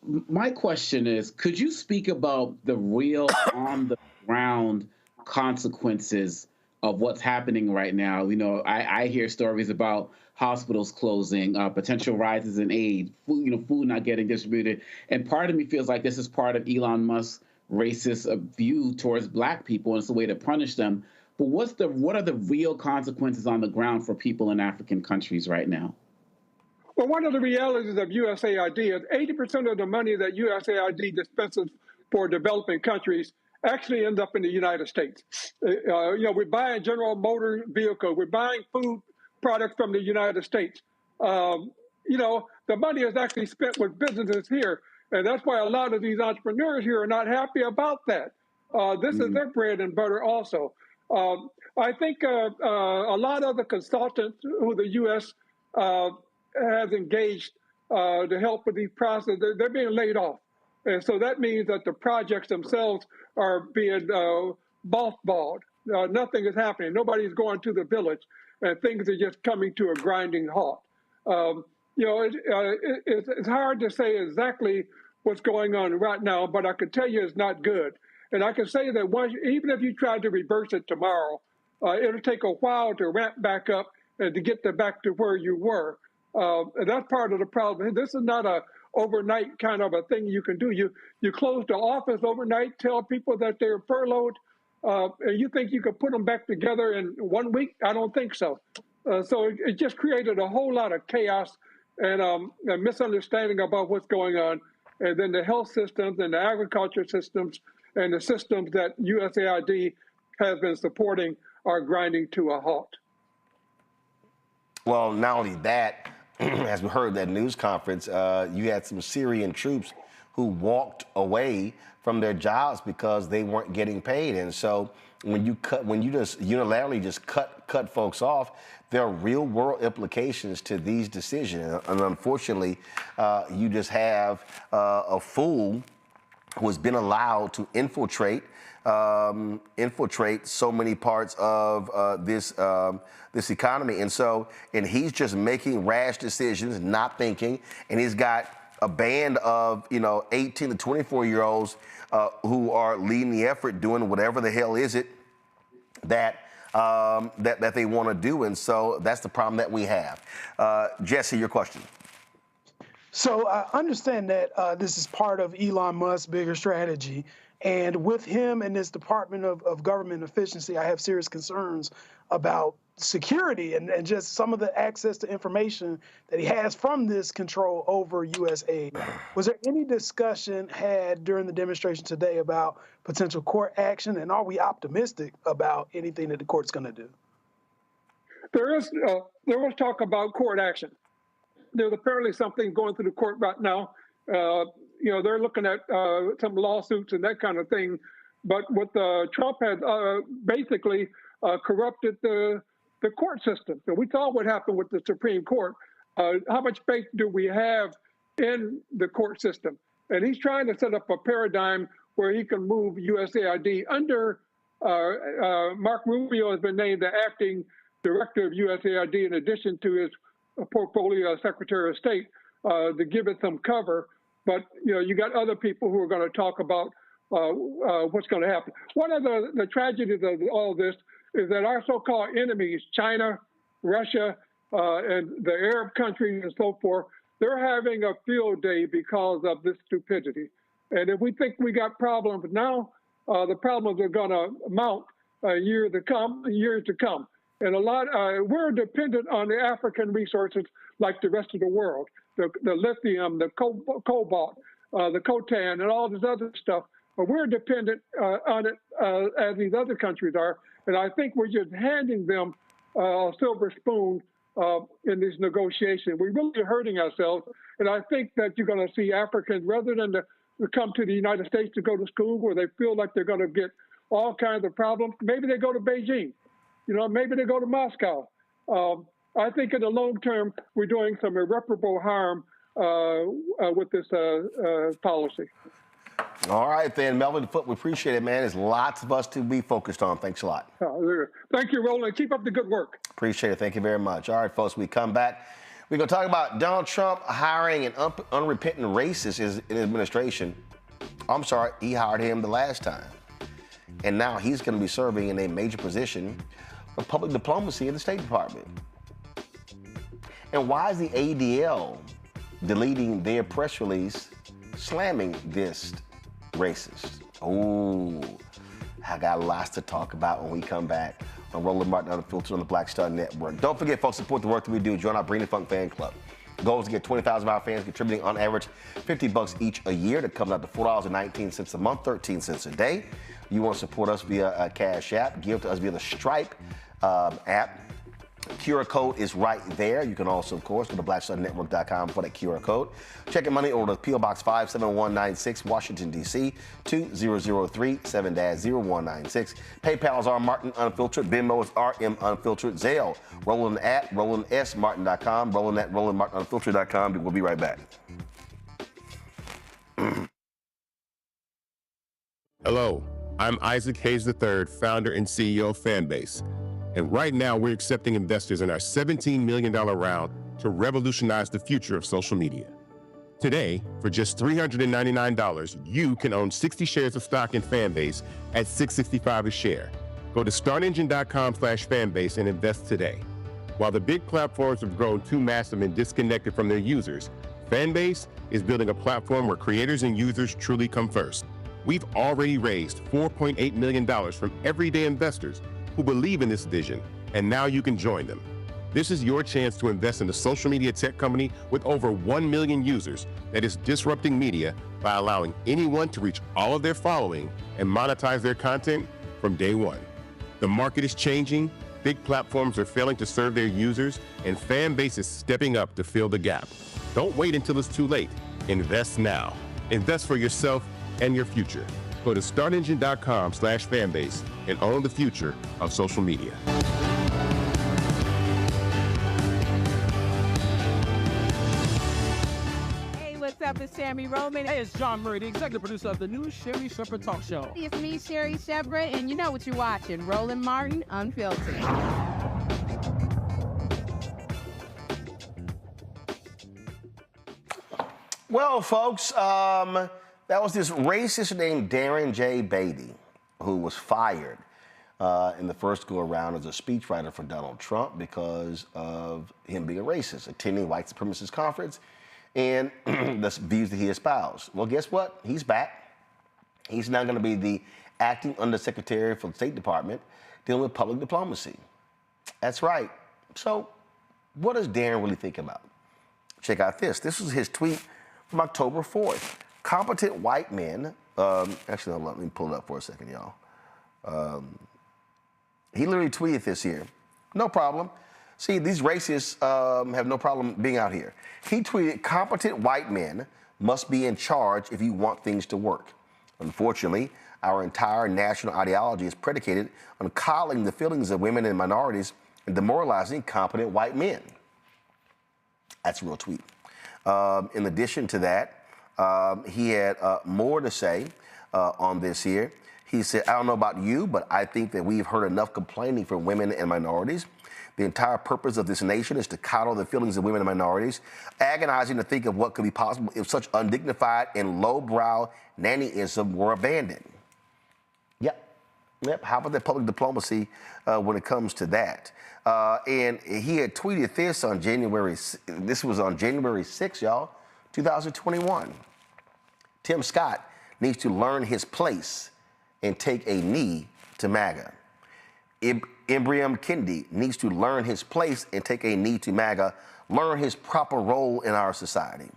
My question is, could you speak about the real on-the-ground consequences of what's happening right now? You know, I hear stories about hospitals closing, potential rises in aid, food not getting distributed. And part of me feels like this is part of Elon Musk's racist view towards Black people, and it's a way to punish them. But what are the real consequences on the ground for people in African countries right now? Well, one of the realities of USAID is 80% of the money that USAID dispenses for developing countries actually ends up in the United States. We're buying General Motor vehicles, we're buying food products from the United States. The money is actually spent with businesses here, and that's why a lot of these entrepreneurs here are not happy about that. This is their bread and butter also. I think a lot of the consultants who the U.S. Has engaged to help with these processes, they're being laid off. And so that means that the projects themselves are being mothballed. Nothing is happening. Nobody's going to the village, and things are just coming to a grinding halt. It's hard to say exactly what's going on right now, but I can tell you it's not good. And I can say that even if you tried to reverse it tomorrow, it'll take a while to ramp back up and to get back to where you were. And that's part of the problem. This is not a overnight kind of a thing you can do. You close the office overnight, tell people that they're furloughed, and you think you could put them back together in 1 week? I don't think so. So it just created a whole lot of chaos and a misunderstanding about what's going on. And then the health systems and the agriculture systems and the systems that USAID has been supporting are grinding to a halt. Well, not only that, as we heard that news conference, you had some Syrian troops who walked away from their jobs because they weren't getting paid. And so when you just unilaterally just cut folks off, there are real world implications to these decisions. And unfortunately, you just have a fool who has been allowed to infiltrate so many parts of this economy. And he's just making rash decisions, not thinking, and he's got a band of 18 to 24-year-olds who are leading the effort, doing whatever the hell is it that they want to do. And so that's the problem that we have. Jesse, your question. So I understand that this is part of Elon Musk's bigger strategy. And with him and this Department of Government Efficiency, I have serious concerns about security and just some of the access to information that he has from this control over USAID. Was there any discussion had during the demonstration today about potential court action? And are we optimistic about anything that the court's going to do? There was talk about court action. There's apparently something going through the court right now. They're looking at some lawsuits and that kind of thing. But what Trump has basically corrupted the court system. So we saw what happened with the Supreme Court. How much faith do we have in the court system? And he's trying to set up a paradigm where he can move USAID under Mark Rubio has been named the acting director of USAID in addition to his portfolio as Secretary of State to give it some cover. But, you got other people who are going to talk about what's going to happen. One of the tragedies of all this is that our so-called enemies, China, Russia, and the Arab countries and so forth, they're having a field day because of this stupidity. And if we think we got problems now, the problems are going to mount years to come. And we're dependent on the African resources like the rest of the world, the lithium, the cobalt, the coltan, and all this other stuff. But we're dependent on it as these other countries are. And I think we're just handing them a silver spoon in these negotiations. We're really hurting ourselves. And I think that you're going to see Africans, rather than to come to the United States to go to school where they feel like they're going to get all kinds of problems, maybe they go to Beijing. Maybe they go to Moscow. I think in the long term, we're doing some irreparable harm with this policy. All right, then, Melvin Foote, we appreciate it, man. There's lots of us to be focused on. Thanks a lot. Thank you, Roland. Keep up the good work. Appreciate it. Thank you very much. All right, folks, we come back. We're going to talk about Donald Trump hiring an unrepentant racist in his administration. I'm sorry, he hired him the last time. And now he's going to be serving in a major position of public diplomacy in the State Department. And why is the ADL deleting their press release slamming this racist? Oh, I got lots to talk about when we come back on Roland Martin Unfiltered on the Black Star Network. Don't forget, folks, support the work that we do. Join our Bring the Funk fan club. The goal is to get 20,000 of our fans contributing on average $50 each a year. That comes out to $4.19 a month, 13 cents a day. You want to support us via a Cash App, give to us via the Stripe app. QR code is right there. You can also, of course, go to blackstarnetwork.com for that QR code. Check your money order to P.O. Box 57196, Washington, D.C., 2003 7-0196. PayPal is R Martin Unfiltered. Venmo is RM Unfiltered. Zelle, Roland at RolandSMartin.com. Roland at RolandMartinUnfiltered.com. We'll be right back. Hello, I'm Isaac Hayes III, founder and CEO of Fanbase. And right now, we're accepting investors in our $17 million round to revolutionize the future of social media. Today, for just $399, you can own 60 shares of stock in Fanbase at $665 a share. Go to startengine.com/fanbase and invest today. While the big platforms have grown too massive and disconnected from their users, Fanbase is building a platform where creators and users truly come first. We've already raised $4.8 million from everyday investors who believe in this vision, and now you can join them. This is your chance to invest in a social media tech company with over 1 million users that is disrupting media by allowing anyone to reach all of their following and monetize their content from day one. The market is changing, big platforms are failing to serve their users, and Fanbase is stepping up to fill the gap. Don't wait until it's too late. Invest now. Invest for yourself and your future. Go to startengine.com/fanbase and own the future of social media. Hey, what's up? It's Sammy Roman. Hey, it's John Murray, the executive producer of the new Sherry Shepherd Talk Show. It's me, Sherry Shepherd, and you know what you're watching, Roland Martin Unfiltered. Well, folks, that was this racist named Darren J. Beatty, who was fired in the first go-around as a speechwriter for Donald Trump because of him being a racist, attending white supremacist conference, and the views that he espoused. Well, guess what? He's back. He's now going to be the acting undersecretary for the State Department dealing with public diplomacy. That's right. So what does Darren really think about? Check out this. This was his tweet from October 4th. Competent white men, actually, hold on, let me pull it up for a second, y'all. He literally tweeted this here. No problem. See, these racists have no problem being out here. He tweeted, competent white men must be in charge if you want things to work. Unfortunately, our entire national ideology is predicated on coddling the feelings of women and minorities and demoralizing competent white men. That's a real tweet. In addition to that, he had more to say on this here. He said, I don't know about you, but I think that we've heard enough complaining from women and minorities. The entire purpose of this nation is to coddle the feelings of women and minorities, agonizing to think of what could be possible if such undignified and lowbrow nannyism were abandoned. Yep. How about the public diplomacy when it comes to that? And he had tweeted this on January 6th, y'all, 2021. Tim Scott needs to learn his place and take a knee to MAGA. Ibrahim Kendi needs to learn his place and take a knee to MAGA, learn his proper role in our society.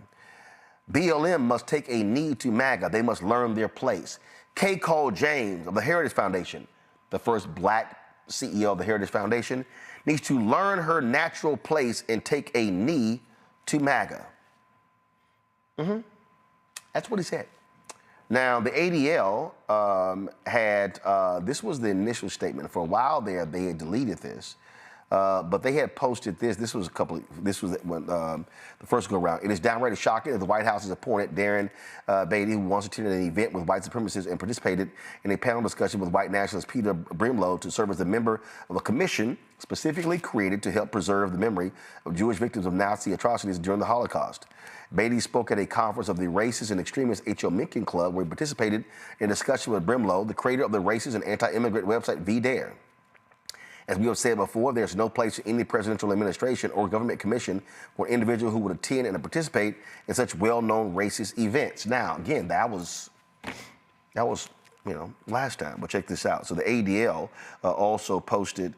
BLM must take a knee to MAGA. They must learn their place. K. Cole James of the Heritage Foundation, the first black CEO of the Heritage Foundation, needs to learn her natural place and take a knee to MAGA. That's what he said. Now, the ADL had, this was the initial statement. For a while there, they had deleted this. but they had posted this. This was when the first go around. It is downright shocking that the White House has appointed Darren Beatty, who once attended an event with white supremacists and participated in a panel discussion with white nationalist Peter Brimlow, to serve as a member of a commission specifically created to help preserve the memory of Jewish victims of Nazi atrocities during the Holocaust. Beatty spoke at a conference of the racist and extremist H.O. Mencken Club, where he participated in a discussion with Brimlow, the creator of the racist and anti-immigrant website VDare. As we have said before, there's no place in any presidential administration or government commission for an individual who would attend and participate in such well-known racist events. Now, again, that was last time, but check this out. So the ADL also posted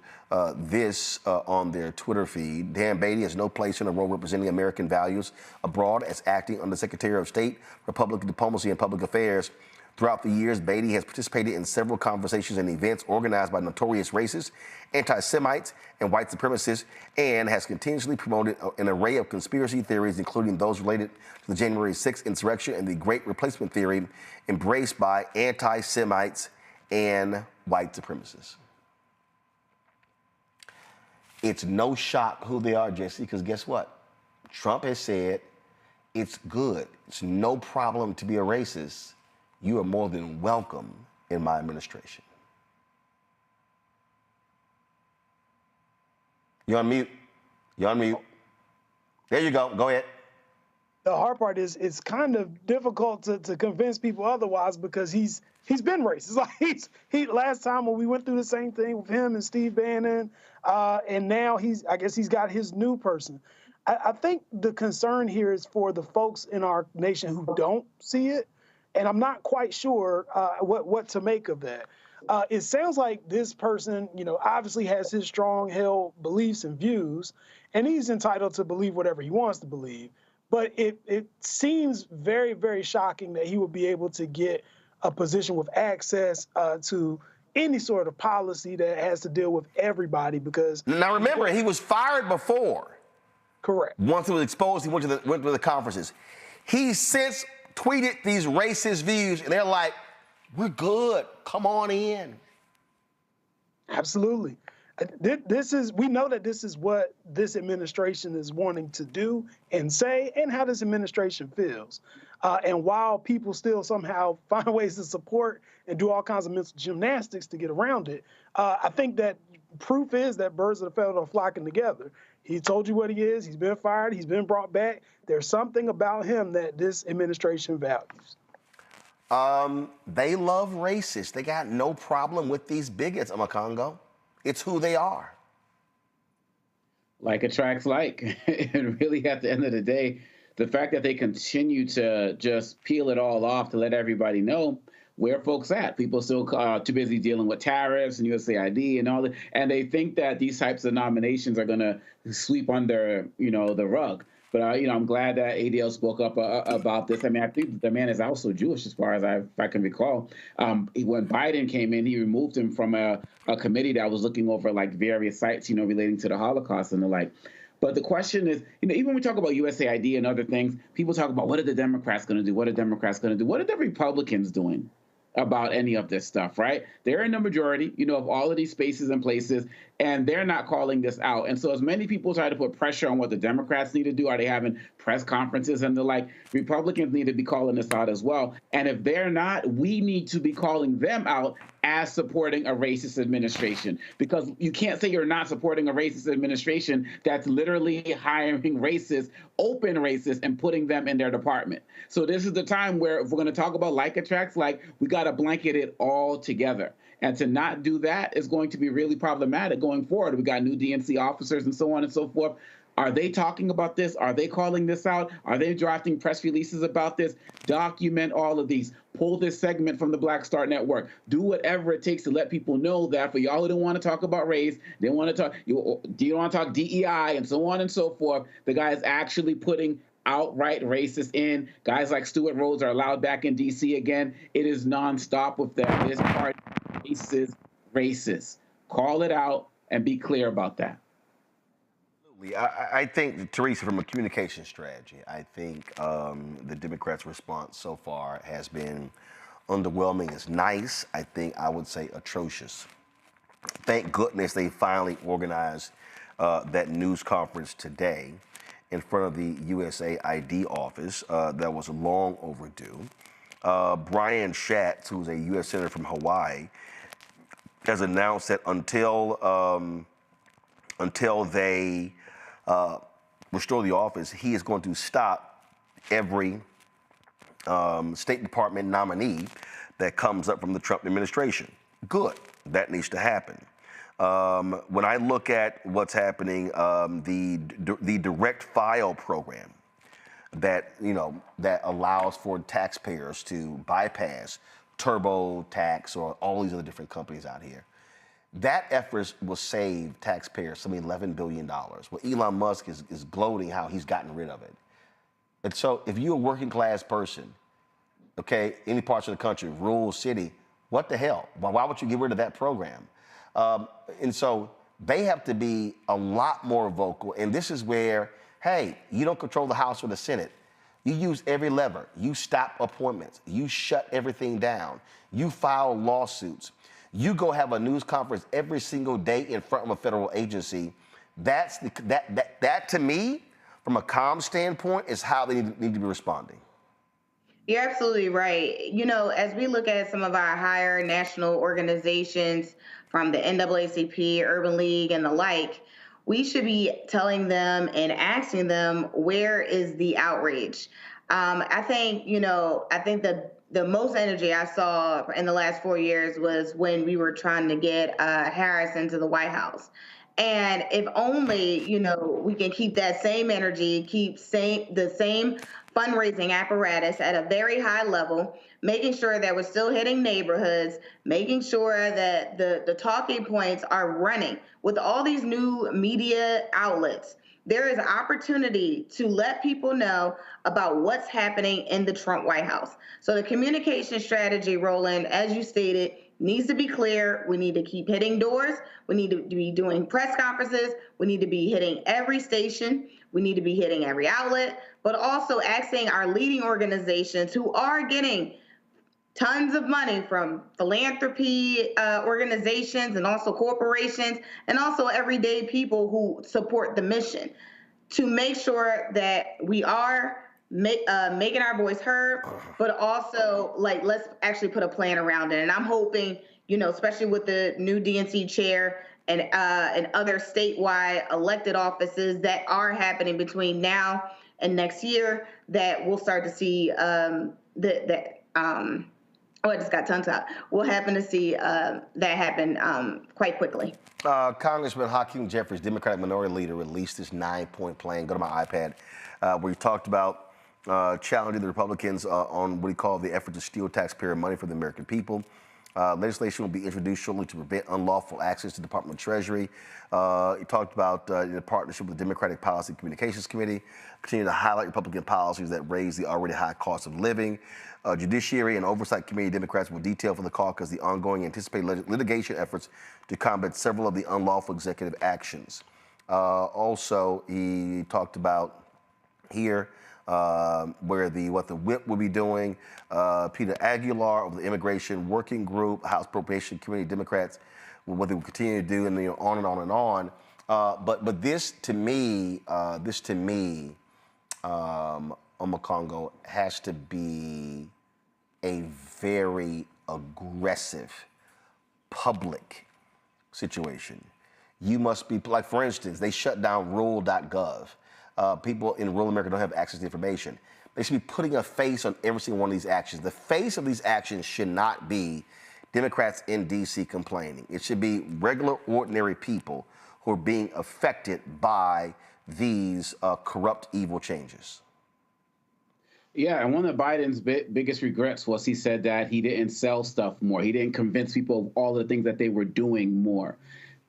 this on their Twitter feed. Dan Beatty has no place in a role representing American values abroad as acting under Secretary of State for Public Diplomacy and Public Affairs. Throughout the years, Beatty has participated in several conversations and events organized by notorious racists, anti-Semites, and white supremacists, and has continuously promoted an array of conspiracy theories, including those related to the January 6th insurrection and the Great Replacement theory, embraced by anti-Semites and white supremacists. It's no shock who they are, Jesse, because guess what? Trump has said it's good. It's no problem to be a racist. You are more than welcome in my administration. You're on mute. You're on mute. There you go. Go ahead. The hard part is it's kind of difficult to convince people otherwise, because he's been racist. Like he last time when we went through the same thing with him and Steve Bannon, and now I guess he's got his new person. I think the concern here is for the folks in our nation who don't see it. And I'm not quite sure what to make of that. It sounds like this person, obviously has his strong-held beliefs and views, and he's entitled to believe whatever he wants to believe. But it seems very, very shocking that he would be able to get a position with access to any sort of policy that has to deal with everybody. Because now remember, he was fired before. Correct. Once it was exposed, he went to the conferences. He's since tweeted these racist views, and they're like, we're good. Come on in. Absolutely. We know that this is what this administration is wanting to do and say, and how this administration feels. And while people still somehow find ways to support and do all kinds of mental gymnastics to get around it, I think that proof is that birds of a feather are flocking together. He told you what he is. He's been fired. He's been brought back. There's something about him that this administration values. They love racists. They got no problem with these bigots, Amakongo. It's who they are. Like attracts like. And really, at the end of the day, the fact that they continue to just peel it all off to let everybody know where folks at. People still too busy dealing with tariffs and USAID and all that, and they think that these types of nominations are going to sweep under, the rug. But I'm glad that ADL spoke up about this. I mean, I think the man is also Jewish, as far as if I can recall. When Biden came in, he removed him from a committee that was looking over various sites, relating to the Holocaust and the like. But the question is, even when we talk about USAID and other things, people talk about what are the Democrats going to do? What are Democrats going to do? What are the Republicans doing about any of this stuff, right? They're in the majority, of all of these spaces and places, and they're not calling this out. And so as many people try to put pressure on what the Democrats need to do, are they having press conferences and the like, Republicans need to be calling this out as well. And if they're not, we need to be calling them out as supporting a racist administration, because you can't say you're not supporting a racist administration that's literally hiring racists, open racists, and putting them in their department. So this is the time where if we're going to talk about like attracts like, we got to blanket it all together. And to not do that is going to be really problematic going forward. We got new DNC officers and so on and so forth. Are they talking about this? Are they calling this out? Are they drafting press releases about this? Document all of these. Pull this segment from the Black Star Network. Do whatever it takes to let people know that for y'all who don't want to talk about race, they want to talk, you don't want to talk DEI and so on and so forth. The guy is actually putting outright racist in. Guys like Stuart Rhodes are allowed back in D.C. again. It is nonstop with them. This part is racist. Call it out and be clear about that. I think, Teresa, from a communication strategy, I think the Democrats' response so far has been underwhelming. It's nice. I would say atrocious. Thank goodness they finally organized that news conference today in front of the USAID office that was long overdue. Brian Schatz, who's a U.S. Senator from Hawaii, has announced that until they restore the office, he is going to stop every State Department nominee that comes up from the Trump administration. Good. That needs to happen. When I look at what's happening, the direct file program that that allows for taxpayers to bypass TurboTax or all these other different companies out here, that effort will save taxpayers some $11 billion. Well, Elon Musk is gloating how he's gotten rid of it. And so if you're a working class person, okay, any parts of the country, rural city, what the hell? Why would you get rid of that program? And so they have to be a lot more vocal. And this is where, hey, you don't control the House or the Senate. You use every lever. You stop appointments. You shut everything down. You file lawsuits. You go have a news conference every single day in front of a federal agency. That to me, from a comm standpoint, is how they need to be responding. You're absolutely right. As we look at some of our higher national organizations from the NAACP, Urban League, and the like, we should be telling them and asking them, where is the outrage? I think the most energy I saw in the last 4 years was when we were trying to get Harris into the White House. And if only, we can keep that same energy, keep the same fundraising apparatus at a very high level, making sure that we're still hitting neighborhoods, making sure that the talking points are running. With all these new media outlets, there is opportunity to let people know about what's happening in the Trump White House. So the communication strategy, Roland, as you stated, needs to be clear. We need to keep hitting doors. We need to be doing press conferences. We need to be hitting every station. We need to be hitting every outlet, but also asking our leading organizations who are getting tons of money from philanthropy organizations and also corporations and also everyday people who support the mission to make sure that we are making our voice heard, but also let's actually put a plan around it. And I'm hoping, especially with the new DNC chair and other statewide elected offices that are happening between now and next year, that we'll start to see I just got tongue-tied. We'll happen to see that happen quite quickly. Congressman Hakeem Jeffries, Democratic Minority Leader, released this 9-point plan. Go to my iPad, where he talked about challenging the Republicans on what he called the effort to steal taxpayer money from the American people. Legislation will be introduced shortly to prevent unlawful access to the Department of Treasury. He talked about in a partnership with the Democratic Policy and Communications Committee, continue to highlight Republican policies that raise the already high cost of living. Judiciary and Oversight Committee Democrats will detail for the caucus the ongoing anticipated litigation efforts to combat several of the unlawful executive actions. Also, he talked about here where what the whip will be doing. Peter Aguilar of the Immigration Working Group, House Appropriation Committee Democrats, what they will continue to do, and on and on and on. But this to me, Omokongo, has to be a very aggressive public situation. You must be, like, for instance, they shut down rural.gov. People in rural America don't have access to information. They should be putting a face on every single one of these actions. The face of these actions should not be Democrats in D.C. complaining. It should be regular, ordinary people who are being affected by these corrupt, evil changes. Yeah, and one of Biden's biggest regrets was he said that he didn't sell stuff more. He didn't convince people of all the things that they were doing more.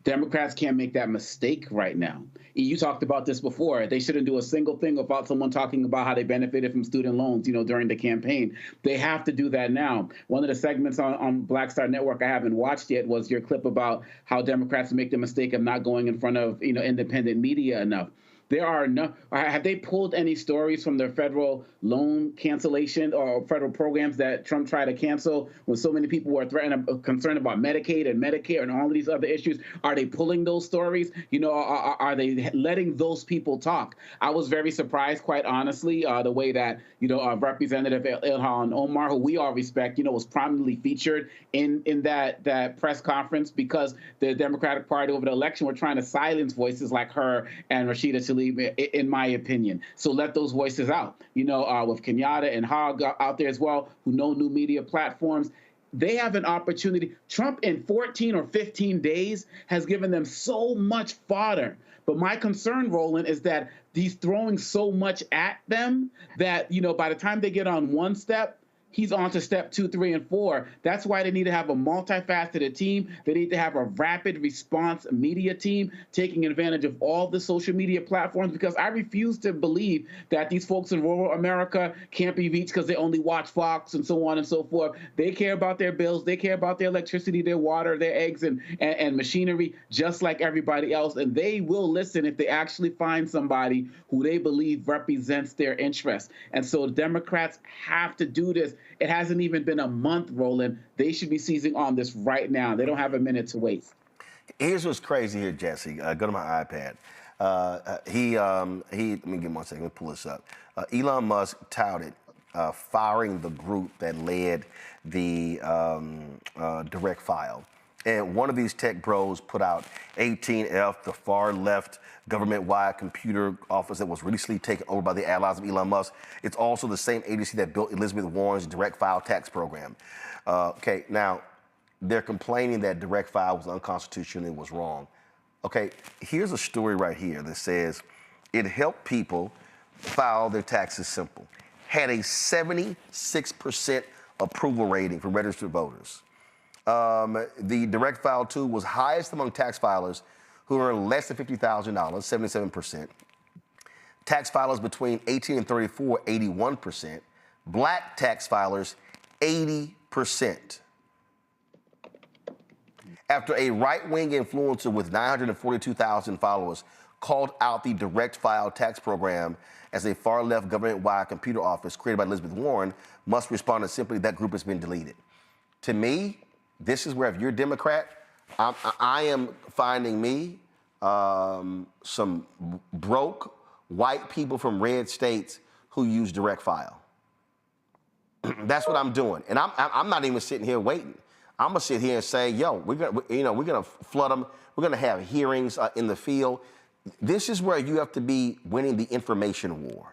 Democrats can't make that mistake right now. You talked about this before. They shouldn't do a single thing without someone talking about how they benefited from student loans, during the campaign. They have to do that now. One of the segments on Black Star Network I haven't watched yet was your clip about how Democrats make the mistake of not going in front of, independent media enough. There are no. Have they pulled any stories from their federal loan cancellation or federal programs that Trump tried to cancel when so many people were concerned about Medicaid and Medicare and all of these other issues? Are they pulling those stories? You know, are they letting those people talk? I was very surprised, quite honestly, the way that, you know, Representative Ilhan Omar, who we all respect, you know, was prominently featured in that press conference, because the Democratic Party over the election were trying to silence voices like her and Rashida Tlaib, in my opinion. So let those voices out. You know, with Kenyatta and Hogg out there as well, who know new media platforms, they have an opportunity. Trump in 14 or 15 days has given them so much fodder. But my concern, Roland, is that he's throwing so much at them that, you know, by the time they get on one step, he's on to step 2, 3, and 4. That's why they need to have a multifaceted team. They need to have a rapid response media team taking advantage of all the social media platforms, because I refuse to believe that these folks in rural America can't be reached because they only watch Fox and so on and so forth. They care about their bills. They care about their electricity, their water, their eggs, and machinery, just like everybody else. And they will listen if they actually find somebody who they believe represents their interests. And so Democrats have to do this. It hasn't even been a month, Roland. They should be seizing on this right now. They don't have a minute to waste. Here's what's crazy here, Jesse. Go to my iPad. Let me give him 1 second. Let me pull this up. Elon Musk touted firing the group that led the direct file. And one of these tech bros put out 18F, the far left government-wide computer office that was recently taken over by the allies of Elon Musk. It's also the same agency that built Elizabeth Warren's direct file tax program. Okay, now they're complaining that direct file was unconstitutional and was wrong. Okay, here's a story right here that says it helped people file their taxes simple. Had a 76% approval rating for registered voters. The direct file tool was highest among tax filers who earn less than $50,000, 77%. Tax filers between 18 and 34, 81%. Black tax filers, 80%. After a right-wing influencer with 942,000 followers called out the direct file tax program as a far-left government-wide computer office created by Elizabeth Warren, Musk responded simply, that group has been deleted. To me, this is where, if you're a Democrat, I am finding me some broke white people from red states who use direct file. That's what I'm doing, and I'm not even sitting here waiting. I'm gonna sit here and say, yo, we're gonna flood them. We're gonna have hearings in the field. This is where you have to be winning the information war.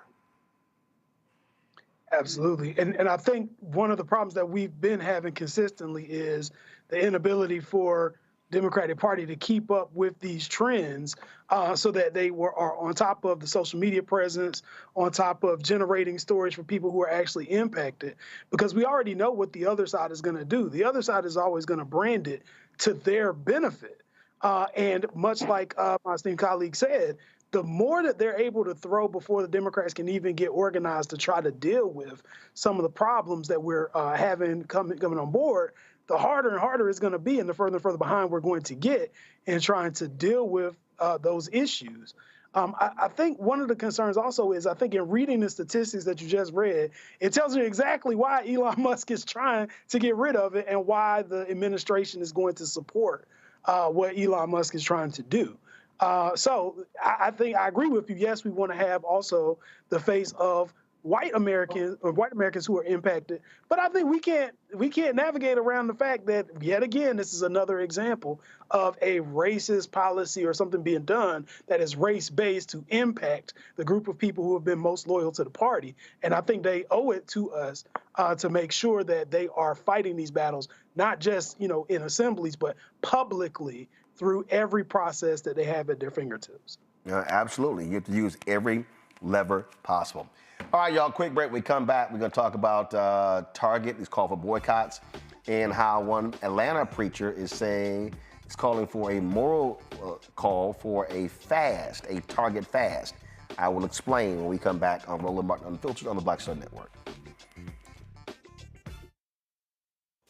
Absolutely. And I think one of the problems that we've been having consistently is the inability for Democratic Party to keep up with these trends so that they are on top of the social media presence, on top of generating stories for people who are actually impacted, because we already know what the other side is going to do. The other side is always going to brand it to their benefit. And much like my esteemed colleague said, the more that they're able to throw before the Democrats can even get organized to try to deal with some of the problems that we're having coming on board, the harder and harder it's going to be, and the further and further behind we're going to get in trying to deal with those issues. I think one of the concerns also is, I think in reading the statistics that you just read, it tells you exactly why Elon Musk is trying to get rid of it and why the administration is going to support what Elon Musk is trying to do. So I think I agree with you. Yes, we want to have also the face of white Americans who are impacted, but I think we can't navigate around the fact that, yet again, this is another example of a racist policy or something being done that is race-based to impact the group of people who have been most loyal to the party. And I think they owe it to us to make sure that they are fighting these battles, not just, in assemblies, but publicly through every process that they have at their fingertips. Absolutely. You have to use every lever possible. All right, y'all, quick break. We come back. We're going to talk about Target. It's called for boycotts, and how one Atlanta preacher is saying he's calling for a moral call for a fast, a Target fast. I will explain when we come back on Roland Martin Unfiltered on the Black Star Network.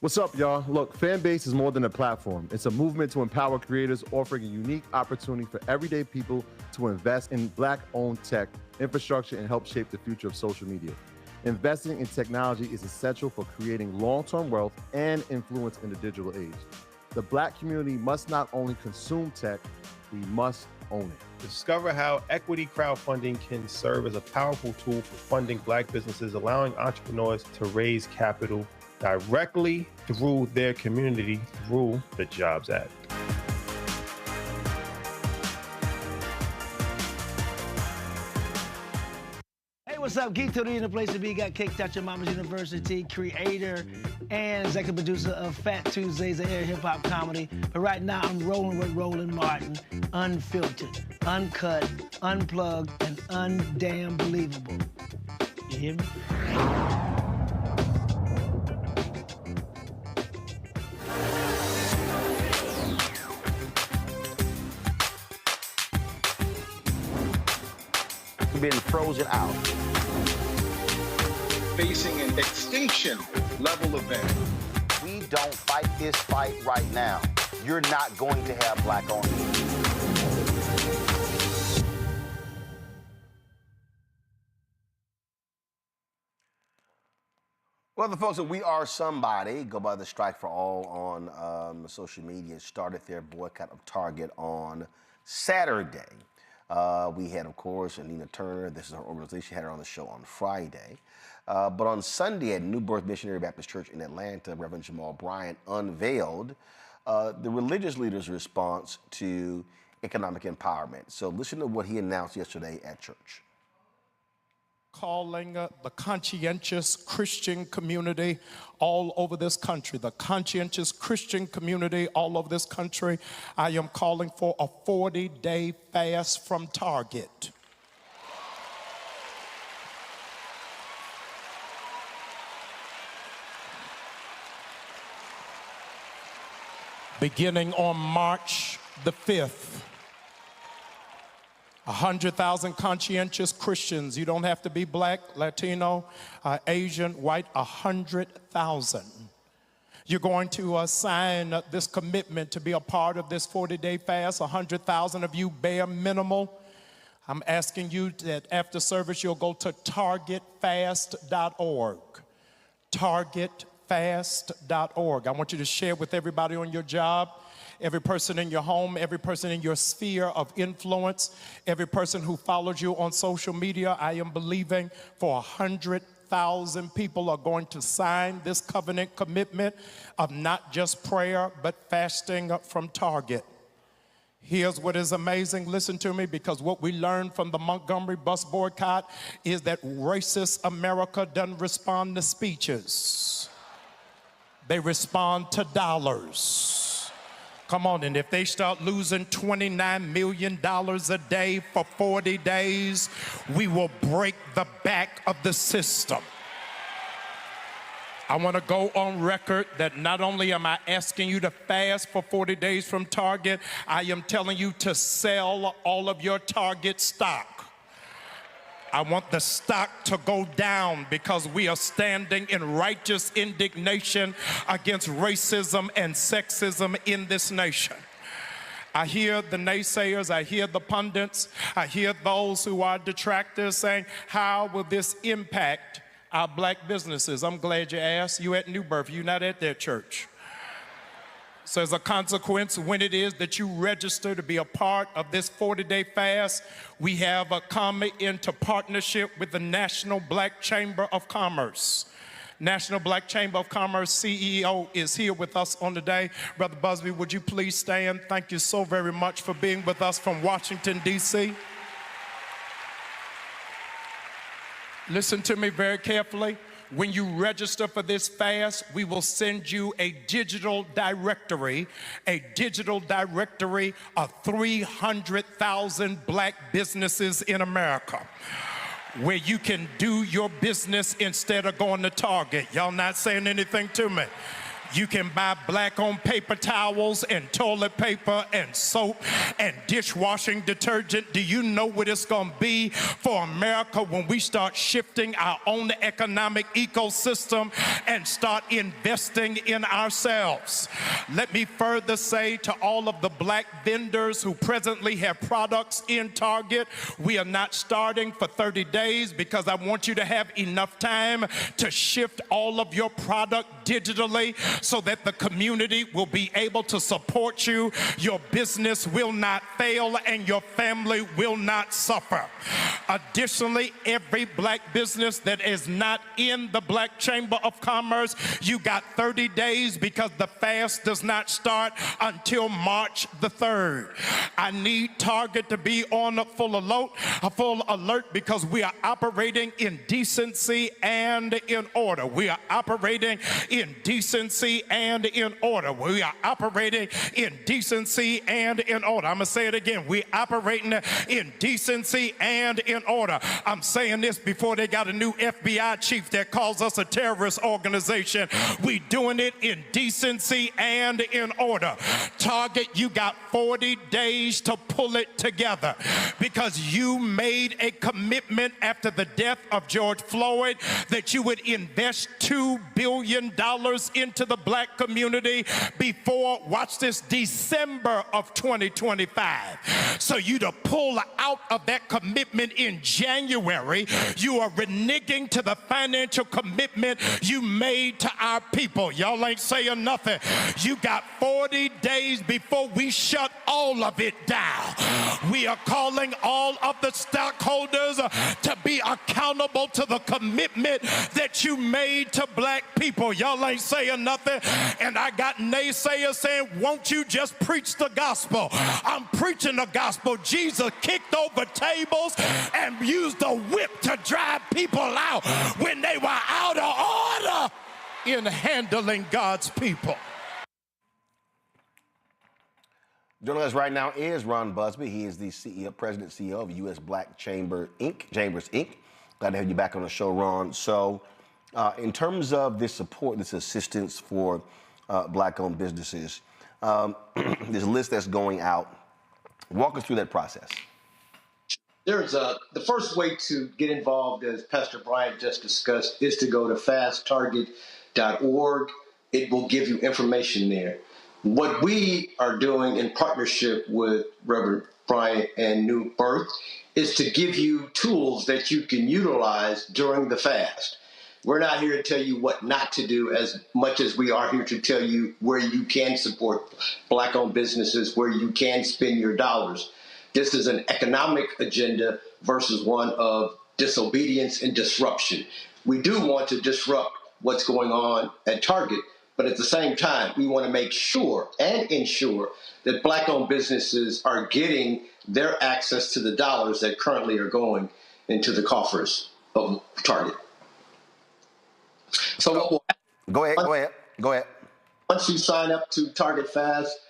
What's up, y'all? Look, Fanbase is more than a platform. It's a movement to empower creators, offering a unique opportunity for everyday people to invest in Black-owned tech, infrastructure, and help shape the future of social media. Investing in technology is essential for creating long-term wealth and influence in the digital age. The Black community must not only consume tech, we must own it. Discover how equity crowdfunding can serve as a powerful tool for funding Black businesses, allowing entrepreneurs to raise capital directly through their community through the Jobs Act. Hey, what's up? Geek Tony in the place to be. Got Kicked Out Your Mama's University, creator and executive producer of Fat Tuesdays, an air hip-hop comedy. But right now, I'm rolling with Roland Martin, unfiltered, uncut, unplugged, and undamn believable. You hear me? Been frozen out. Facing an extinction level event. We don't fight this fight right now. You're not going to have Black on you. Well, the folks at We Are Somebody, go by the Strike for All on social media, started their boycott of Target on Saturday. We had, of course, Anina Turner. This is her organization. Had her on the show on Friday. But on Sunday at New Birth Missionary Baptist Church in Atlanta, Reverend Jamal Bryant unveiled the religious leaders' response to economic empowerment. So listen to what he announced yesterday at church. Calling the conscientious Christian community all over this country, the conscientious Christian community all over this country, I am calling for a 40-day fast from Target. Beginning on March the 5th. 100,000 conscientious Christians. You don't have to be Black, Latino, Asian, white, 100,000. You're going to sign this commitment to be a part of this 40-day fast. 100,000 of you bare minimal. I'm asking you that after service, you'll go to targetfast.org. Targetfast.org. I want you to share with everybody on your job, every person in your home, every person in your sphere of influence, every person who follows you on social media. I am believing for 100,000 people are going to sign this covenant commitment of not just prayer, but fasting from Target. Here's what is amazing. Listen to me, because what we learned from the Montgomery bus boycott is that racist America doesn't respond to speeches. They respond to dollars. Come on, and if they start losing $29 million a day for 40 days, we will break the back of the system. I want to go on record that not only am I asking you to fast for 40 days from Target, I am telling you to sell all of your Target stock. I want the stock to go down because we are standing in righteous indignation against racism and sexism in this nation. I hear the naysayers, I hear the pundits, I hear those who are detractors saying, how will this impact our Black businesses? I'm glad you asked. You at New Birth, you're not at their church. So as a consequence, when it is that you register to be a part of this 40-day fast, we have come into partnership with the National Black Chamber of Commerce. National Black Chamber of Commerce CEO is here with us on the day. Brother Busby, would you please stand? Thank you so very much for being with us from Washington, D.C. Listen to me very carefully. When you register for this fast, we will send you a digital directory of 300,000 Black businesses in America, where you can do your business instead of going to Target. Y'all not saying anything to me. You can buy black-owned paper towels and toilet paper and soap and dishwashing detergent. Do you know what it's going to be for America when we start shifting our own economic ecosystem and start investing in ourselves? Let me further say to all of the black vendors who presently have products in Target, we are not starting for 30 days because I want you to have enough time to shift all of your product digitally so that the community will be able to support you, your business will not fail, and your family will not suffer. Additionally, every black business that is not in the Black Chamber of Commerce, you got 30 days because the fast does not start until March the 3rd. I need Target to be on a full alert because we are operating in decency and in order. We are operating in decency and in order. We are operating in decency and in order. I'm going to say it again. We're operating in decency and in order. I'm saying this before they got a new FBI chief that calls us a terrorist organization. We doing it in decency and in order. Target, you got 40 days to pull it together because you made a commitment after the death of George Floyd that you would invest $2 billion into the black community before, watch this, December of 2025. So you to pull out of that commitment in January, you are reneging to the financial commitment you made to our people. Y'all ain't saying nothing. You got 40 days before we shut all of it down. We are calling all of the stockholders to be accountable to the commitment that you made to black people. Y'all ain't saying nothing. And I got naysayers saying, won't you just preach the gospel? I'm preaching the gospel. Jesus kicked over tables and used the whip to drive people out when they were out of order in handling God's people. Joining us right now is Ron Busby. He is the CEO, President CEO of U.S. Black Chambers Inc. Glad to have you back on the show, Ron. So in terms of this support, this assistance for black-owned businesses, this list that's going out, walk us through that process. There's the first way to get involved, as Pastor Bryant just discussed, is to go to fasttarget.org. It will give you information there. What we are doing in partnership with Reverend Bryant and New Birth is to give you tools that you can utilize during the fast. We're not here to tell you what not to do as much as we are here to tell you where you can support black-owned businesses, where you can spend your dollars. This is an economic agenda versus one of disobedience and disruption. We do want to disrupt what's going on at Target, but at the same time, we want to make sure and ensure that black-owned businesses are getting their access to the dollars that currently are going into the coffers of Target. So what will happen, Go ahead. Once you sign up to Target Fast,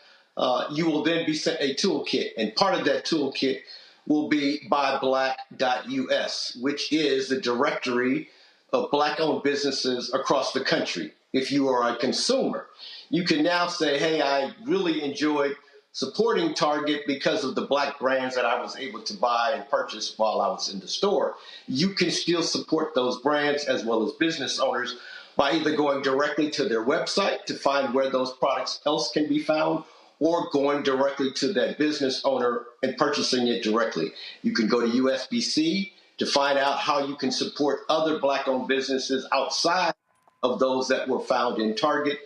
you will then be sent a toolkit, and part of that toolkit will be buyblack.us, which is the directory of black-owned businesses across the country. If you are a consumer, you can now say, hey, I really enjoyed supporting Target because of the black brands that I was able to buy and purchase while I was in the store. You can still support those brands as well as business owners by either going directly to their website to find where those products else can be found, or going directly to that business owner and purchasing it directly. You can go to USBC to find out how you can support other black-owned businesses outside of those that were found in Target,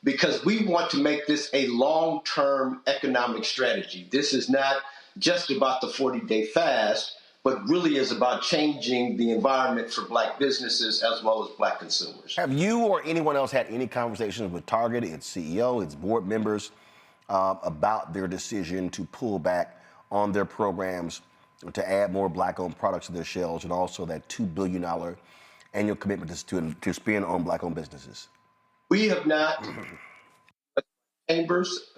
because we want to make this a long-term economic strategy. This is not just about the 40-day fast, but really is about changing the environment for black businesses as well as black consumers. Have you or anyone else had any conversations with Target, its CEO, its board members, about their decision to pull back on their programs to add more black-owned products to their shelves, and also that $2 billion annual commitment to spend on black-owned businesses? We have not. Chambers,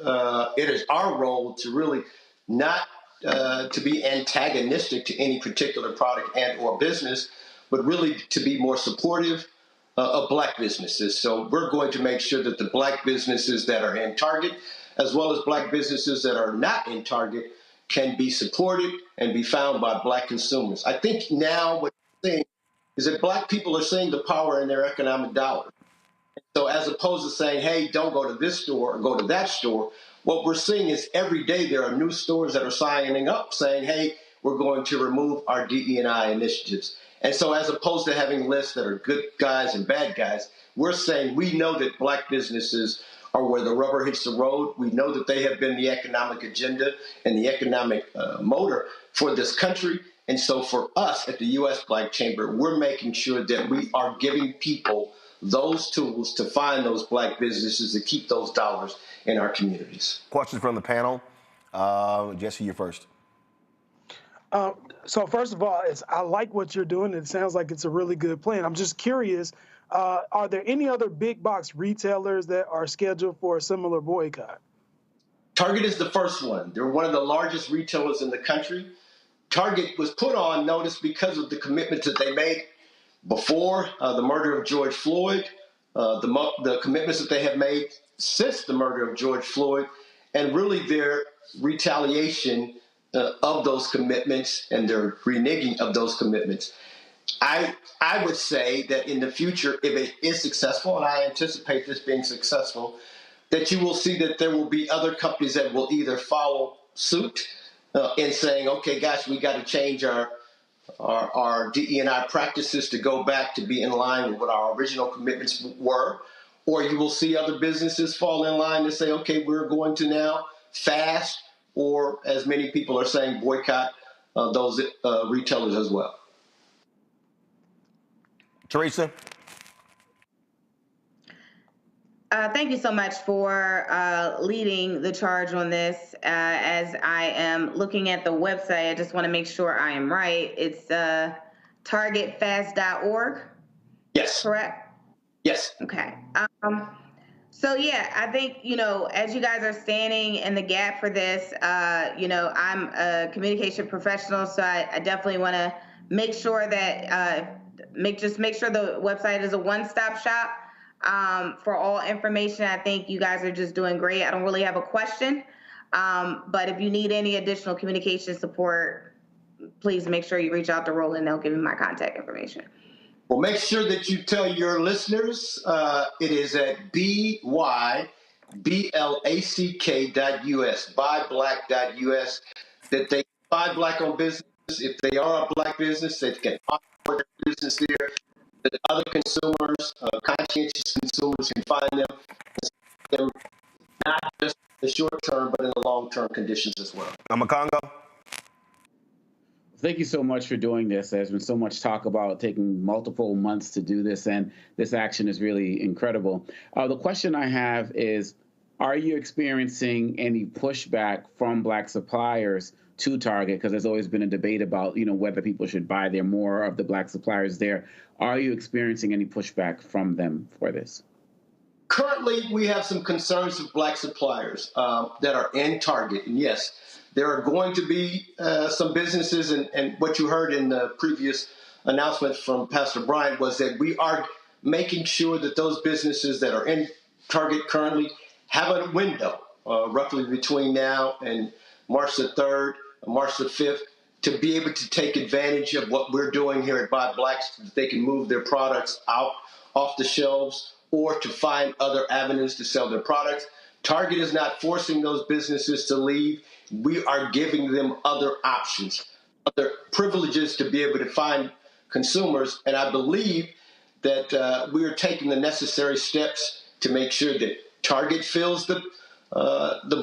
it is our role to really not to be antagonistic to any particular product and or business, but really to be more supportive, of black businesses. So we're going to make sure that the black businesses that are in Target, as well as black businesses that are not in Target, can be supported and be found by black consumers. I think now what we're seeing is that black people are seeing the power in their economic dollar. So as opposed to saying, hey, don't go to this store or go to that store, what we're seeing is every day there are new stores that are signing up saying, hey, we're going to remove our DE&I initiatives. And so as opposed to having lists that are good guys and bad guys, we're saying we know that black businesses are where the rubber hits the road. We know that they have been the economic agenda and the economic motor for this country. And so for us at the U.S. Black Chamber, we're making sure that we are giving people those tools to find those black businesses, to keep those dollars in our communities. Questions from the panel. Jesse, you first. So first of all, I like what you're doing. It sounds like it's a really good plan. I'm just curious, are there any other big box retailers that are scheduled for a similar boycott? Target is the first one. They're one of the largest retailers in the country. Target was put on notice because of the commitments that they made before the murder of George Floyd, the commitments that they have made since the murder of George Floyd, and really their retaliation of those commitments and their reneging of those commitments. I would say that in the future, if it is successful, and I anticipate this being successful, that you will see that there will be other companies that will either follow suit in saying, okay, guys, we got to change our DE&I practices to go back to be in line with what our original commitments were, or you will see other businesses fall in line and say, okay, we're going to now fast, or as many people are saying, boycott those retailers as well. Teresa? Thank you so much for leading the charge on this. As I am looking at the website, I just want to make sure I am right. It's targetfast.org? Yes. Correct? Yes. Okay. So yeah, I think, as you guys are standing in the gap for this, I'm a communication professional, so I definitely want to make sure that, make sure the website is a one-stop shop for all information. I think you guys are just doing great. I don't really have a question, but if you need any additional communication support, please make sure you reach out to Roland. They'll give you my contact information. Well, make sure that you tell your listeners it is at BYBLACK.US, buyblack.us, that they buy black-owned businesses. If they are a black business, they can onboard their business there, that other consumers, conscientious consumers, can find them, not just in the short term, but in the long-term conditions as well. Congo. Thank you so much for doing this. There's been so much talk about taking multiple months to do this, and this action is really incredible. The question I have is, are you experiencing any pushback from black suppliers to Target? Because there's always been a debate about, whether people should buy there, more of the black suppliers there. Are you experiencing any pushback from them for this? Currently, we have some concerns with black suppliers that are in Target. And yes, there are going to be some businesses, and what you heard in the previous announcement from Pastor Bryant was that we are making sure that those businesses that are in Target currently have a window roughly between now and March the 3rd, March the 5th, to be able to take advantage of what we're doing here at Buy Black, so that they can move their products out off the shelves or to find other avenues to sell their products. Target is not forcing those businesses to leave. We are giving them other options, other privileges to be able to find consumers. And I believe that we are taking the necessary steps to make sure that Target fills the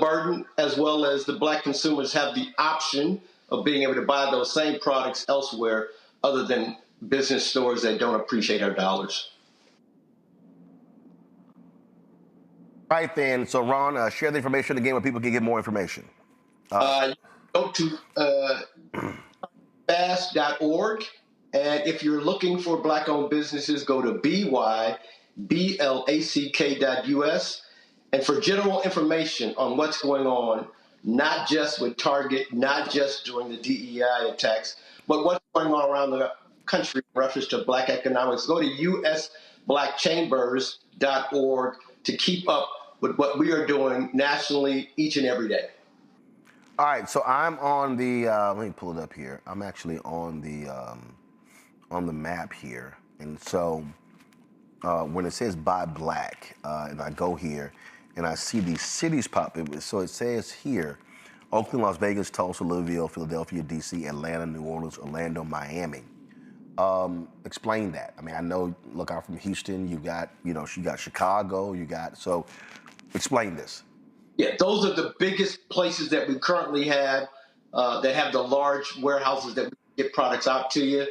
burden, as well as the black consumers have the option of being able to buy those same products elsewhere other than business stores that don't appreciate our dollars. Right then, so Ron, share the information again where people can get more information. Go to fast.org, and if you're looking for black-owned businesses, go to BYBLACK.US. And for general information on what's going on, not just with Target, not just during the DEI attacks, but what's going on around the country in reference to black economics, go to blackchambers.org to keep up with what we are doing nationally each and every day. All right, so I'm on the, let me pull it up here. I'm actually on the map here. And so when it says Buy Black, and I go here and I see these cities pop up. So it says here, Oakland, Las Vegas, Tulsa, Louisville, Philadelphia, DC, Atlanta, New Orleans, Orlando, Miami. Explain that. I mean, I know, look out from Houston, you got Chicago, so explain this. Yeah, those are the biggest places that we currently have that have the large warehouses that we get products out to you.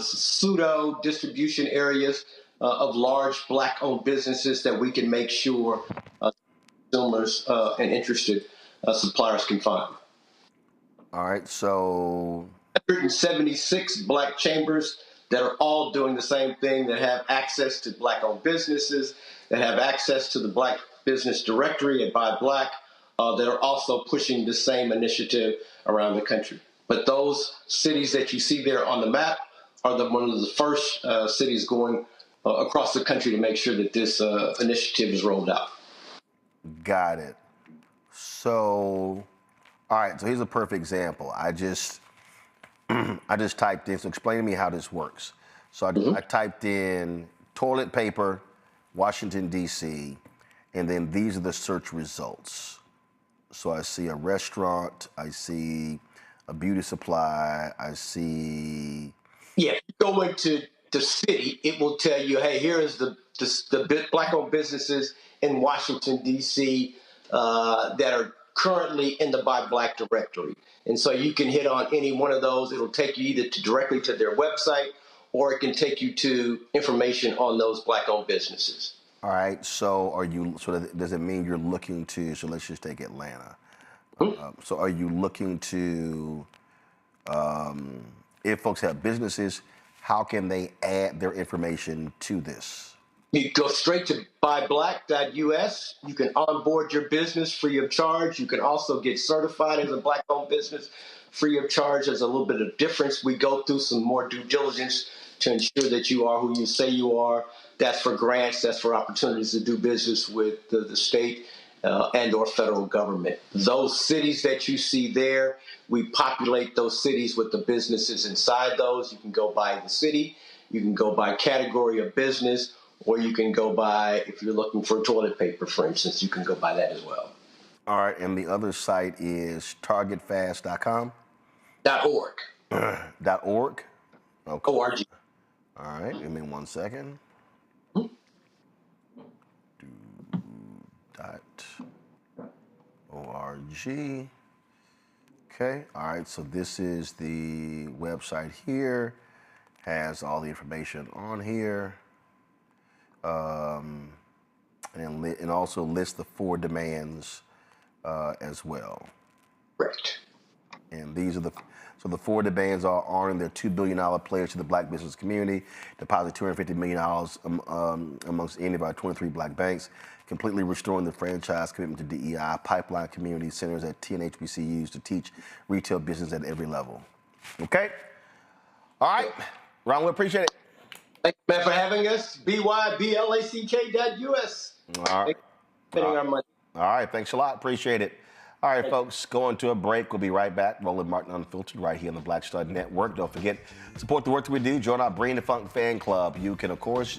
Pseudo distribution areas of large Black-owned businesses that we can make sure consumers and interested suppliers can find. All right, so 176 Black chambers that are all doing the same thing, that have access to Black-owned businesses, that have access to the Black Business Directory at Buy Black, that are also pushing the same initiative around the country. But those cities that you see there on the map are one of the first cities going across the country to make sure that this initiative is rolled out. Got it. So, all right, so here's a perfect example. I just typed in, so explain to me how this works. So I typed in toilet paper, Washington, D.C., and then these are the search results. So I see a restaurant, I see a beauty supply, I see... Yeah, if you go into the city, it will tell you, hey, here is the Black-owned businesses in Washington, D.C. That are currently in the Buy Black directory. And so you can hit on any one of those. It'll take you either directly to their website, or it can take you to information on those Black-owned businesses. All right, so does it mean you're looking to, so let's just take Atlanta. So are you looking to, if folks have businesses, how can they add their information to this? You go straight to buyblack.us. You can onboard your business free of charge. You can also get certified as a Black-owned business free of charge. There's a little bit of difference. We go through some more due diligence to ensure that you are who you say you are. That's for grants, that's for opportunities to do business with the state and or federal government. Those cities that you see there, we populate those cities with the businesses inside those. You can go by the city, you can go by category of business, or you can go by, if you're looking for toilet paper, for instance, you can go by that as well. All right, and the other site is targetfast.com? .org. .org? Okay. .org. All right, give me 1 second. .org. Okay, all right, so this is the website here, has all the information on here, and also lists the 4 demands as well. Correct. And these are the 4 demands are honoring their $2 billion pledge to the Black business community, deposit $250 million amongst any of our 23 Black banks, completely restoring the franchise commitment to DEI, pipeline community centers at TNHBCUs to teach retail business at every level. Okay? All right. Ron, we appreciate it. Thank you, man, for having us. BYBLACK.US. All right. All right. Thanks a lot. Appreciate it. All right, folks, going to a break. We'll be right back. Roland Martin Unfiltered right here on the Black Star Network. Don't forget, support the work that we do. Join our Bring the Funk fan club. You can, of course,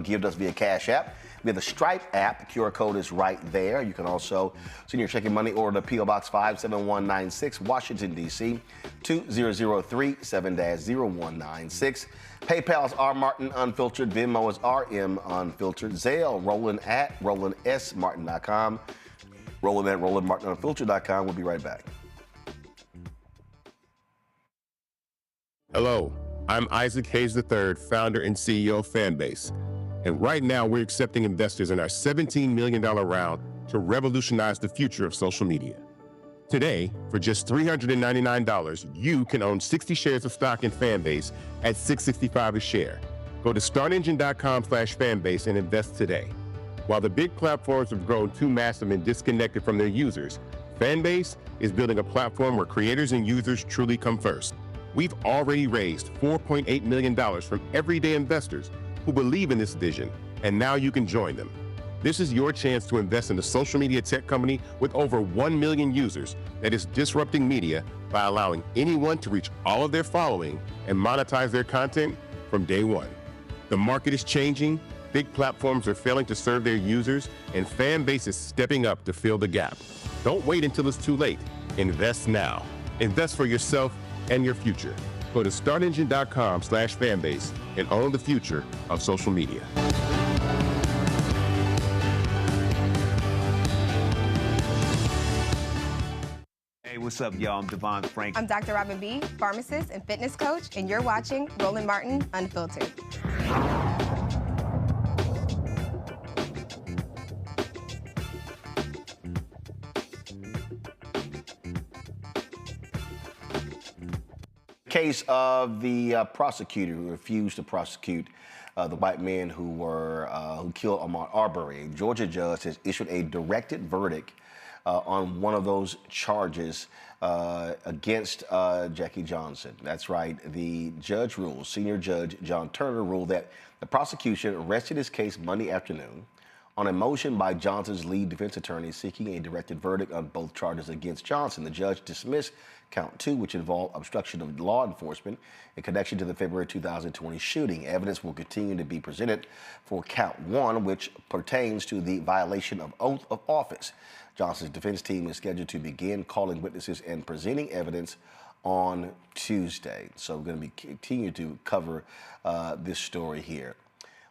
give us via Cash App. We have the Stripe app. The QR code is right there. You can also send your checking money order to P.O. Box 57196, Washington, D.C., 2003 7-0196. PayPal is R Martin Unfiltered. Venmo is RM Unfiltered. Zelle, Roland at RolandSMartin.com. Roland at RolandMartinUnfiltered.com. We'll be right back. Hello, I'm Isaac Hayes III, founder and CEO of Fanbase. And right now, we're accepting investors in our $17 million round to revolutionize the future of social media. Today, for just $399, you can own 60 shares of stock in Fanbase at $665 a share. Go to startengine.com/fanbase and invest today. While the big platforms have grown too massive and disconnected from their users, Fanbase is building a platform where creators and users truly come first. We've already raised $4.8 million from everyday investors who believe in this vision, and now you can join them. This is your chance to invest in a social media tech company with over 1 million users that is disrupting media by allowing anyone to reach all of their following and monetize their content from day one. The market is changing, big platforms are failing to serve their users, and Fanbase is stepping up to fill the gap. Don't wait until it's too late. Invest now. Invest for yourself and your future. Go to startengine.com/fanbase and own the future of social media. Hey, what's up, y'all? I'm Devon Frank. I'm Dr. Robin B., pharmacist and fitness coach, and you're watching Roland Martin Unfiltered. Case of the prosecutor who refused to prosecute the white men who killed Ahmaud Arbery. A Georgia judge has issued a directed verdict on one of those charges against Jackie Johnson. That's right. The judge ruled, senior judge John Turner ruled that the prosecution rested his case Monday afternoon on a motion by Johnson's lead defense attorney seeking a directed verdict on both charges against Johnson. The judge dismissed count 2, which involved obstruction of law enforcement in connection to the February 2020 shooting. Evidence will continue to be presented for count 1, which pertains to the violation of oath of office. Johnson's defense team is scheduled to begin calling witnesses and presenting evidence on Tuesday. So we're going to continue to cover this story here.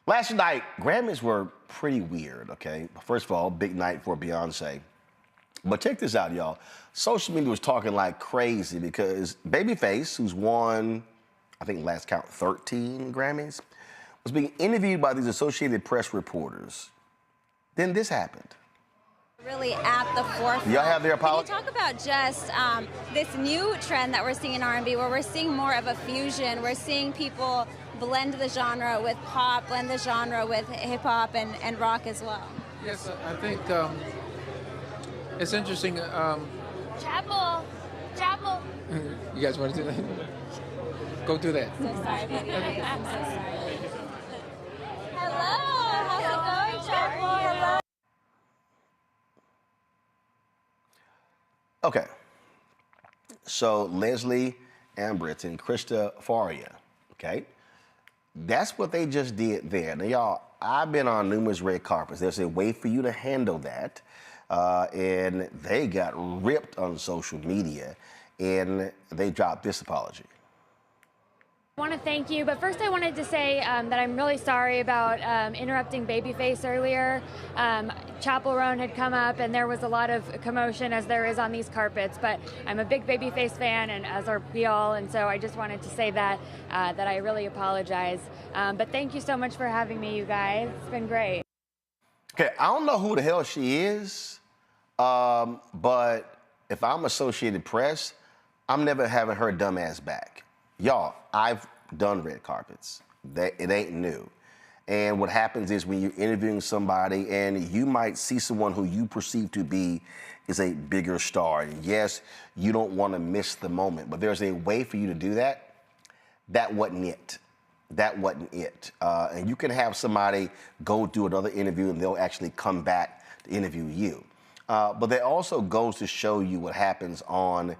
Last night, Grammys were pretty weird, okay? First of all, big night for Beyonce. But check this out, y'all. Social media was talking like crazy because Babyface, who's won, I think last count, 13 Grammys, was being interviewed by these Associated Press reporters. Then this happened. Really at the forefront. Y'all have their apology? Can you talk about just this new trend that we're seeing in R&B where we're seeing more of a fusion? We're seeing people blend the genre with pop, blend the genre with hip-hop and rock as well. Yes, I think it's interesting. Chapel. You guys want to do that? Go do that. So sorry, baby. I'm so sorry. Hello. How's it going, Chapel? Hello. Okay. So Leslie Ambritz and Krista Faria, okay? That's what they just did there. Now, y'all, I've been on numerous red carpets. There's a way for you to handle that. And they got ripped on social media, and they dropped this apology. I want to thank you, but first I wanted to say that I'm really sorry about interrupting Babyface earlier. Chapel Roan had come up, and there was a lot of commotion, as there is on these carpets, but I'm a big Babyface fan, and as are we all, and so I just wanted to say that I really apologize. But thank you so much for having me, you guys. It's been great. Okay, I don't know who the hell she is, but if I'm Associated Press, I'm never having her dumb ass back. Y'all, I've done red carpets. It ain't new. And what happens is when you're interviewing somebody and you might see someone who you perceive to be is a bigger star. And yes, you don't want to miss the moment, but there's a way for you to do that. That wasn't it. That wasn't it. And you can have somebody go do another interview and they'll actually come back to interview you. But that also goes to show you what happens on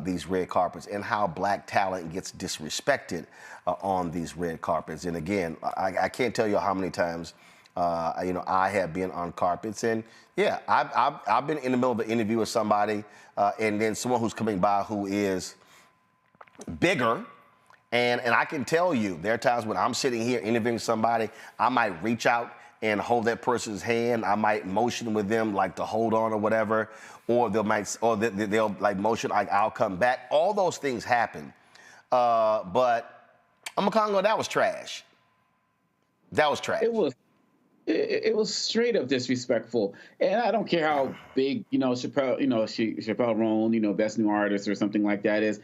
these red carpets and how black talent gets disrespected on these red carpets. And again, I can't tell you how many times I have been on carpets, and yeah, I've been in the middle of an interview with somebody, and then someone who's coming by who is bigger. And I can tell you, there are times when I'm sitting here interviewing somebody, I might reach out and hold that person's hand. I might motion with them like to hold on or whatever, or they'll like motion like I'll come back. All those things happen, but I'm gonna go. That was trash. That was trash. It was straight up disrespectful, and I don't care how big Chappelle Roan, best new artist or something like that is.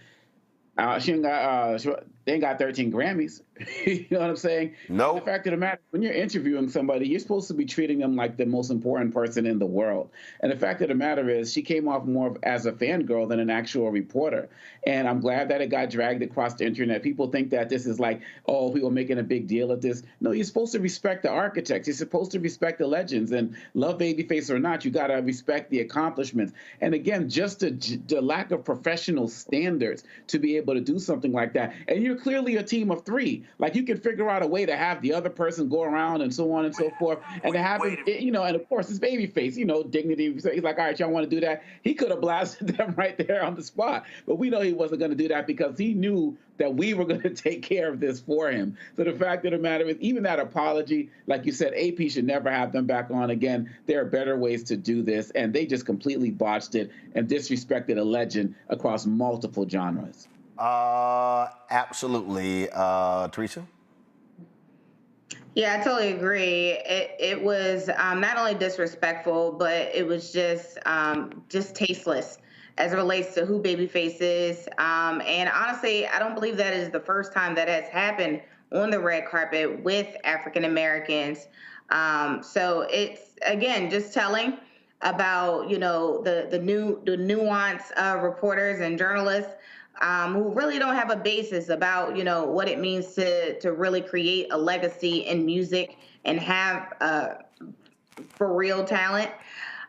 They ain't got 13 Grammys. You know what I'm saying? No. The fact of the matter, when you're interviewing somebody, you're supposed to be treating them like the most important person in the world. And the fact of the matter is, she came off more as a fangirl than an actual reporter. And I'm glad that it got dragged across the internet. People think that this is like, oh, people making a big deal of this. No, you're supposed to respect the architects. You're supposed to respect the legends. And love Babyface or not, you got to respect the accomplishments. And again, just the lack of professional standards to be able to do something like that. And you're clearly a team of three. Like, you can figure out a way to have the other person go around and so on and so forth, and to have it, you know, and of course it's Babyface, you know, dignity. He's like, all right, y'all want to do that? He could have blasted them right there on the spot, but we know he wasn't going to do that because he knew that we were going to take care of this for him. So the fact of the matter is, even that apology, like you said, AP should never have them back on again. There are better ways to do this, and they just completely botched it and disrespected a legend across multiple genres. Absolutely. Teresa? Yeah, I totally agree. It was not only disrespectful, but it was just tasteless as it relates to who Babyface is. And honestly, I don't believe that is the first time that has happened on the red carpet with African Americans. So it's, again, just telling about, you know, the nuance of reporters and journalists who really don't have a basis about, you know, what it means to really create a legacy in music and have for real talent.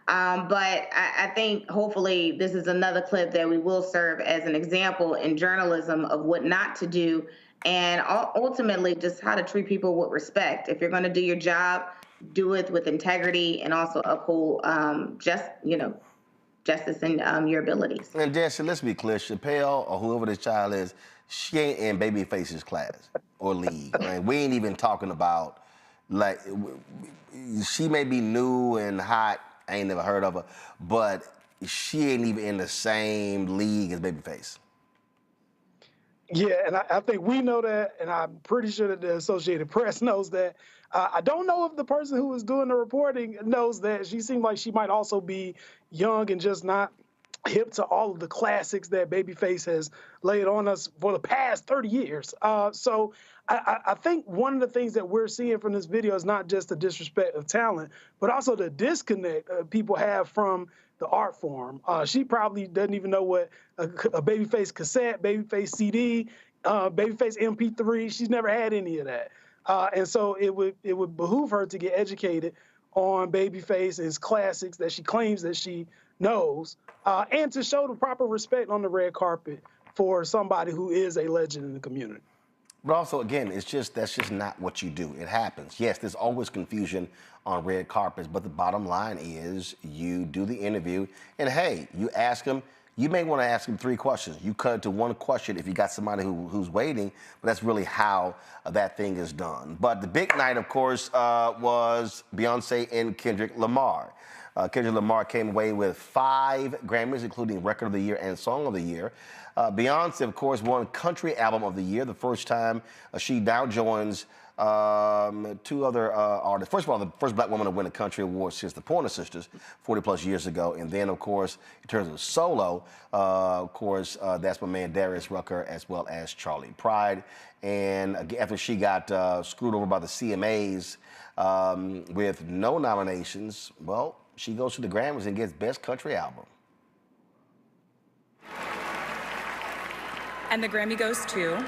But I think hopefully this is another clip that we will serve as an example in journalism of what not to do, and ultimately just how to treat people with respect. If you're going to do your job, do it with integrity and also uphold justice and your abilities. And Jesse, let's be clear, Chappelle or whoever this child is, she ain't in Babyface's class or league. Right? We ain't even talking about, like, she may be new and hot, I ain't never heard of her, but she ain't even in the same league as Babyface. Yeah, and I think we know that, and I'm pretty sure that the Associated Press knows that. I don't know if the person who was doing the reporting knows that. She seemed like she might also be young and just not hip to all of the classics that Babyface has laid on us for the past 30 years. So I think one of the things that we're seeing from this video is not just the disrespect of talent, but also the disconnect people have from the art form. She probably doesn't even know what a Babyface cassette, Babyface CD, Babyface MP3, she's never had any of that. And so it would behoove her to get educated on Babyface and his classics that she claims that she knows, and to show the proper respect on the red carpet for somebody who is a legend in the community. But also, again, that's just not what you do. It happens. Yes, there's always confusion on red carpets, but the bottom line is you do the interview, and hey, you ask them. You may want to ask them 3 questions. You cut it to 1 question if you got somebody who's waiting, but that's really how that thing is done. But the big night, of course, was Beyonce and Kendrick Lamar. Kendrick Lamar came away with 5 Grammys, including Record of the Year and Song of the Year. Beyonce, of course, won Country Album of the Year, the first time she now joins 2 other artists. First of all, the first black woman to win a country award since the Pointer Sisters 40+ years ago. And then, of course, in terms of solo, that's my man Darius Rucker as well as Charlie Pride. And after she got screwed over by the CMAs with no nominations, well, she goes to the Grammys and gets Best Country Album. And the Grammy goes to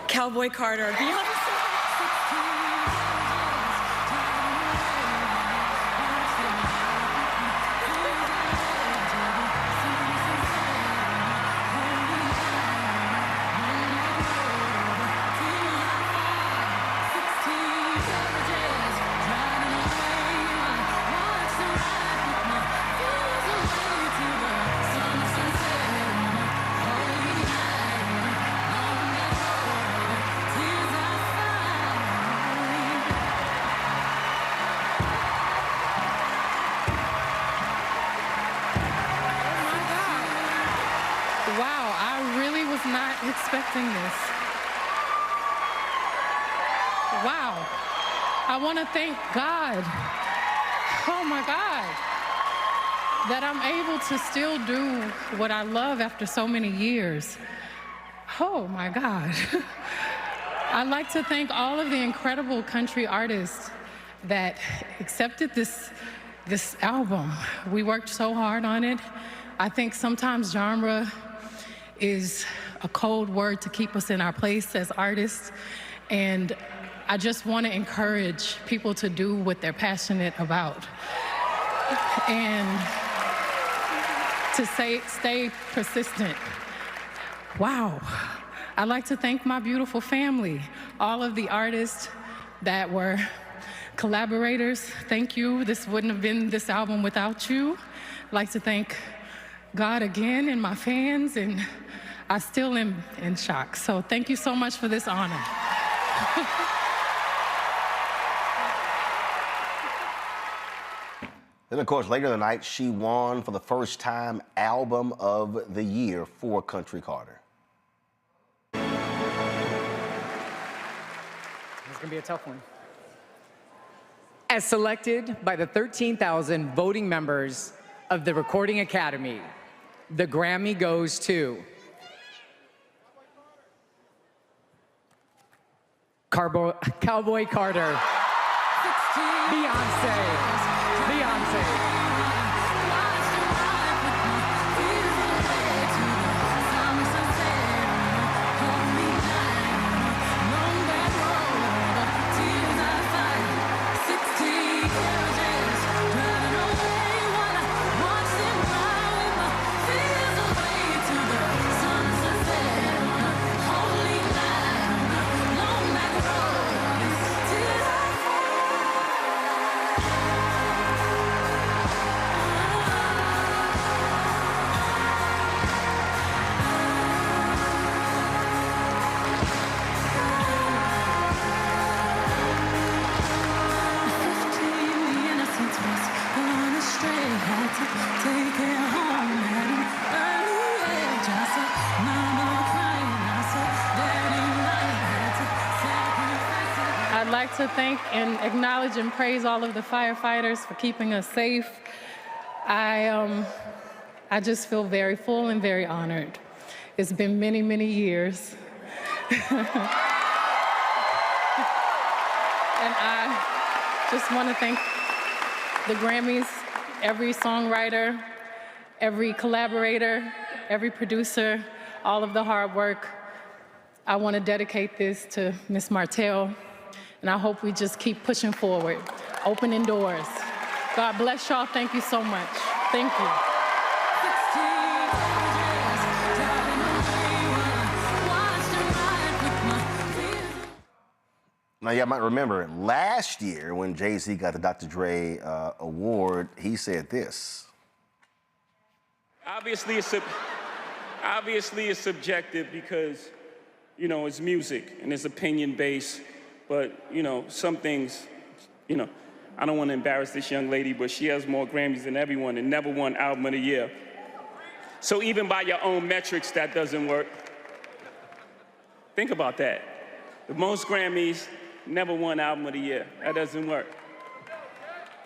Cowboy Carter, Beyonce. Expecting this. Wow. I want to thank God. Oh my God. that I'm able to still do what I love after so many years. Oh my God. I'd like to thank all of the incredible country artists that accepted this album. We worked so hard on it. I think sometimes genre is a cold word to keep us in our place as artists. And I just want to encourage people to do what they're passionate about. And to stay persistent. Wow. I'd like to thank my beautiful family, all of the artists that were collaborators. Thank you. This wouldn't have been this album without you. I'd like to thank God again and my fans, and I still am in shock. So thank you so much for this honor. Then, of course, later in the night, she won for the first time Album of the Year for Country Carter. It's going to be a tough one. As selected by the 13,000 voting members of the Recording Academy, the Grammy goes to Cowboy Carter, Beyonce. I'd like to thank and acknowledge and praise all of the firefighters for keeping us safe. I just feel very full and very honored. It's been many, many years. And I just want to thank the Grammys, every songwriter, every collaborator, every producer, all of the hard work. I want to dedicate this to Ms. Martell, and I hope we just keep pushing forward, opening doors. God bless y'all. Thank you so much. Thank you. Now, y'all might remember last year when Jay-Z got the Dr. Dre award, he said this. Obviously, it's subjective because, you know, it's music and it's opinion-based. But, you know, some things, you know, I don't want to embarrass this young lady, but she has more Grammys than everyone and never won Album of the Year. So even by your own metrics, that doesn't work. Think about that. The most Grammys, never won Album of the Year. That doesn't work.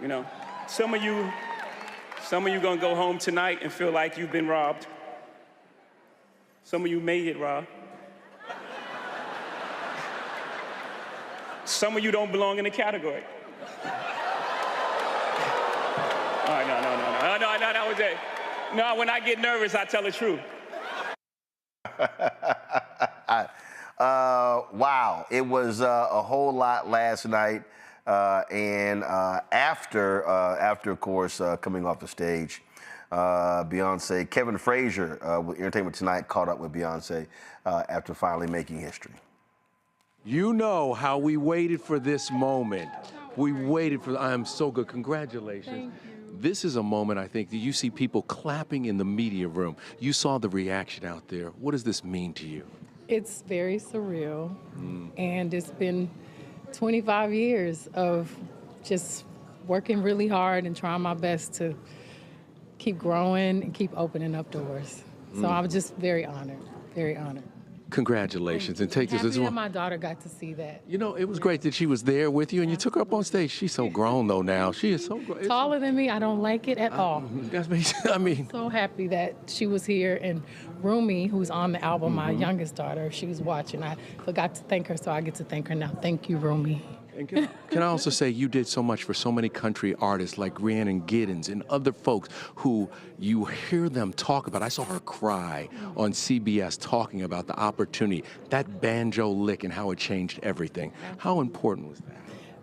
You know, some of you gonna go home tonight and feel like you've been robbed. Some of you may get robbed. Some of you don't belong in the category. All right, no, that was it. No, when I get nervous, I tell the truth. Wow, it was a whole lot last night, and after, of course, coming off the stage, Beyonce, Kevin Frazier with Entertainment Tonight caught up with Beyonce after finally making history. You know how we waited for this moment. We waited for, I am so good, congratulations. This is a moment, I think, that you see people clapping in the media room. You saw the reaction out there. What does this mean to you? It's very surreal, and it's been 25 years of just working really hard and trying my best to keep growing and keep opening up doors. So I'm just very honored, very honored. Congratulations, and take this Happy as that well. my daughter got to see that. You know, it was great that she was there with you, and you took her up on stage. She's so grown though now. She is so great. Taller than me, I don't like it at all. I mean, So happy that she was here, and Rumi, who's on the album, my youngest daughter, she was watching. I forgot to thank her, so I get to thank her now. Thank you, Rumi. And can I also say you did so much for so many country artists like Rhiannon Giddens and other folks who you hear them talk about. I saw her cry on CBS talking about the opportunity, that banjo lick and how it changed everything. How important was that?